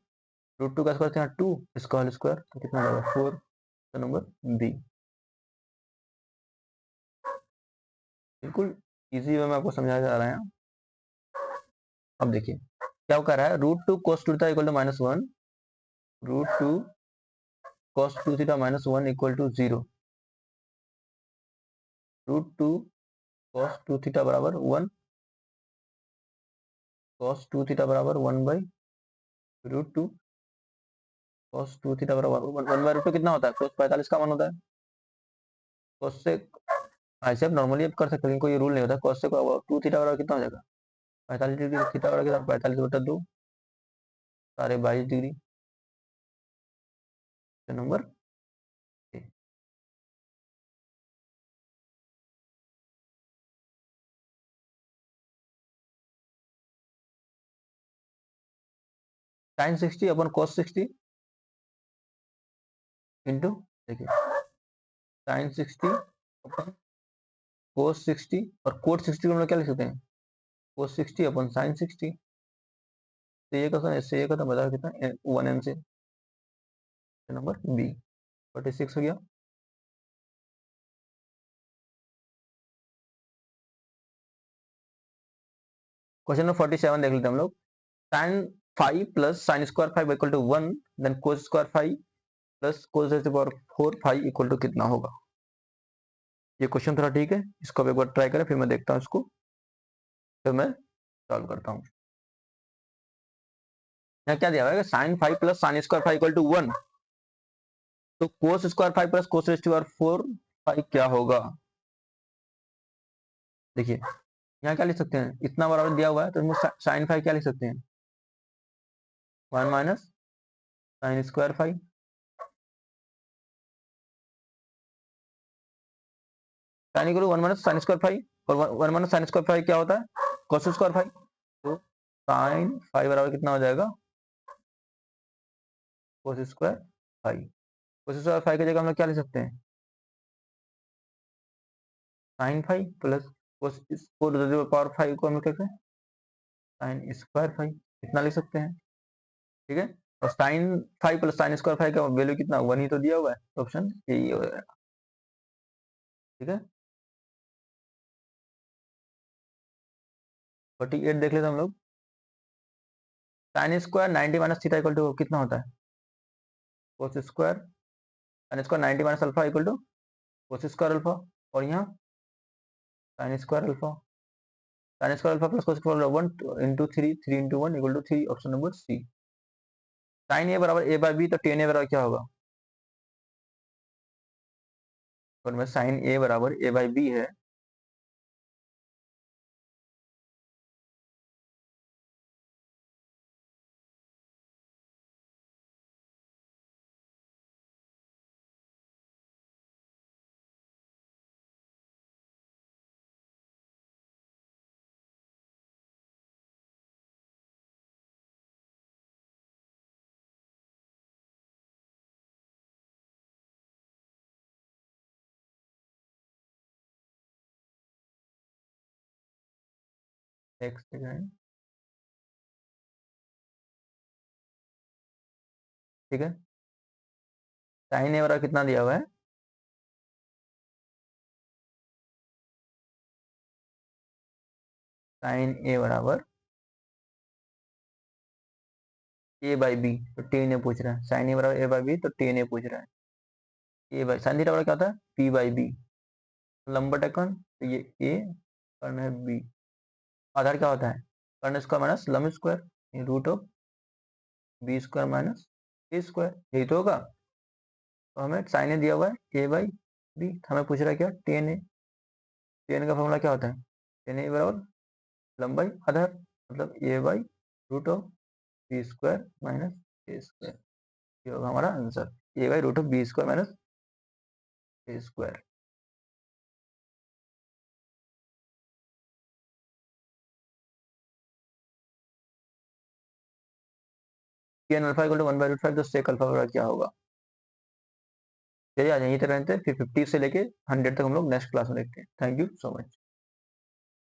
√2 का स्क्वायर यहाँ 2, इसका होल स्क्वायर तो कितना होगा 4। तो नंबर बी। बिल्कुल इजी वे में आपको समझाया जा रहा है। अब देखिए क्या कर रहा है √2 cos2 theta = -1, √2 cos2 theta -1 = 0, √2 cos2 theta बराबर 1, cos2 थीटा बराबर 1/√2, cos2 थीटा बराबर 1/√2 कितना होता है cos 45 का मान होता है, cos से ऐसे आप नॉर्मली आप कर सकते हैं, कोई रूल नहीं होता, cos से 2 थीटा बराबर कितना हो जाएगा 45 डिग्री, थीटा बराबर कितना 45/2 सारे 22 डिग्री। नंबर sin 60 अपन cos 60 इंटू, देखिए sin 60 अपन cos 60, और cot 60 को हम लोग क्या लिख सकते हैं cos 60 अपन sin 60, तो ये क्वेश्चन इससे ये खत्म, बता कितना 1n से, नंबर बी 46 हो गया। क्वेश्चन नंबर 47 देख लेते हैं हम लोग, sin 5 + sin² 5 = 1, then cos² 5 + cos⁴ 5 = कितना होगा। ये क्वेश्चन थोड़ा ठीक है, इसको एक बार ट्राई करें, फिर मैं देखता हूँ इसको, फिर मैं सॉल्व करता हूँ। यहाँ क्या दिया हुआ है sin 5 + sin² 5 = 1, तो cos² 5 + cos⁴ 5 क्या होगा। देखिए यहाँ क्या लिख सकते हैं, इतना बराबर दिया हुआ है तो sin 5 क्या लिख सकते हैं 1 - sin² 5, sin = 1 - sin² 5, और 1 - sin² 5 क्या होता है cos² 5, तो sin 5 बराबर कितना हो जाएगा cos² 5। cos² 5 की जगह हम लोग क्या लिख सकते हैं sin 5 + cos⁴ को हम लोग कैसे sin² 5 इतना लिख सकते हैं, ठीक है। और sin 5 + sin² 5 का वैल्यू कितना 1 ही तो दिया हुआ है, तो ऑप्शन यही हो जाएगा, ठीक है। 48 देख लेते हैं हम लोग, sine square 90 minus theta equal to कितना होता है? Cos square sine square 90 minus alpha equal to cos square alpha, और यहाँ sine square alpha, sine square alpha plus cos square 1 into 3, 3 into 1 equal to 3, option number C. Sine A बराबर A by B, तो tan A बराबर क्या होगा? और में sine A बराबर ए बाई बी है, एक्स ठीक है। साइन ए बराबर कितना दिया हुआ है? साइन ए बराबर ए बाई बी, तो टेन ए पूछ रहा है। साइन ए बराबर ए बाई बी, तो टेन ए पूछ रहा है। ए बाई साइन थीटा बराबर क्या होता है? P by b. लंबा टेकन, तो ये ए, कर्ण है बी। आधार क्या होता है? कर्ण स्क्वायर माइनस लंब square, root of B square minus A square, यही तो होगा। तो हमें साइन ए दिया हुआ है ए बाई बी, हमें पूछ रहा है क्या? Tan A. टेन का फॉर्मूला क्या होता है? टेन ए बराबर लंबाई आधार, मतलब A by root of B square minus A square, ये होगा हमारा answer. A by root of B square minus A square. Tan alpha equal to 1/√5, तो सेक अल्फा बराबर क्या होगा? चलिए आज यहीं तक रहते हैं, फिर 50 से लेके 100 तक हम लोग नेक्स्ट क्लास में देखते हैं। Thank you so much.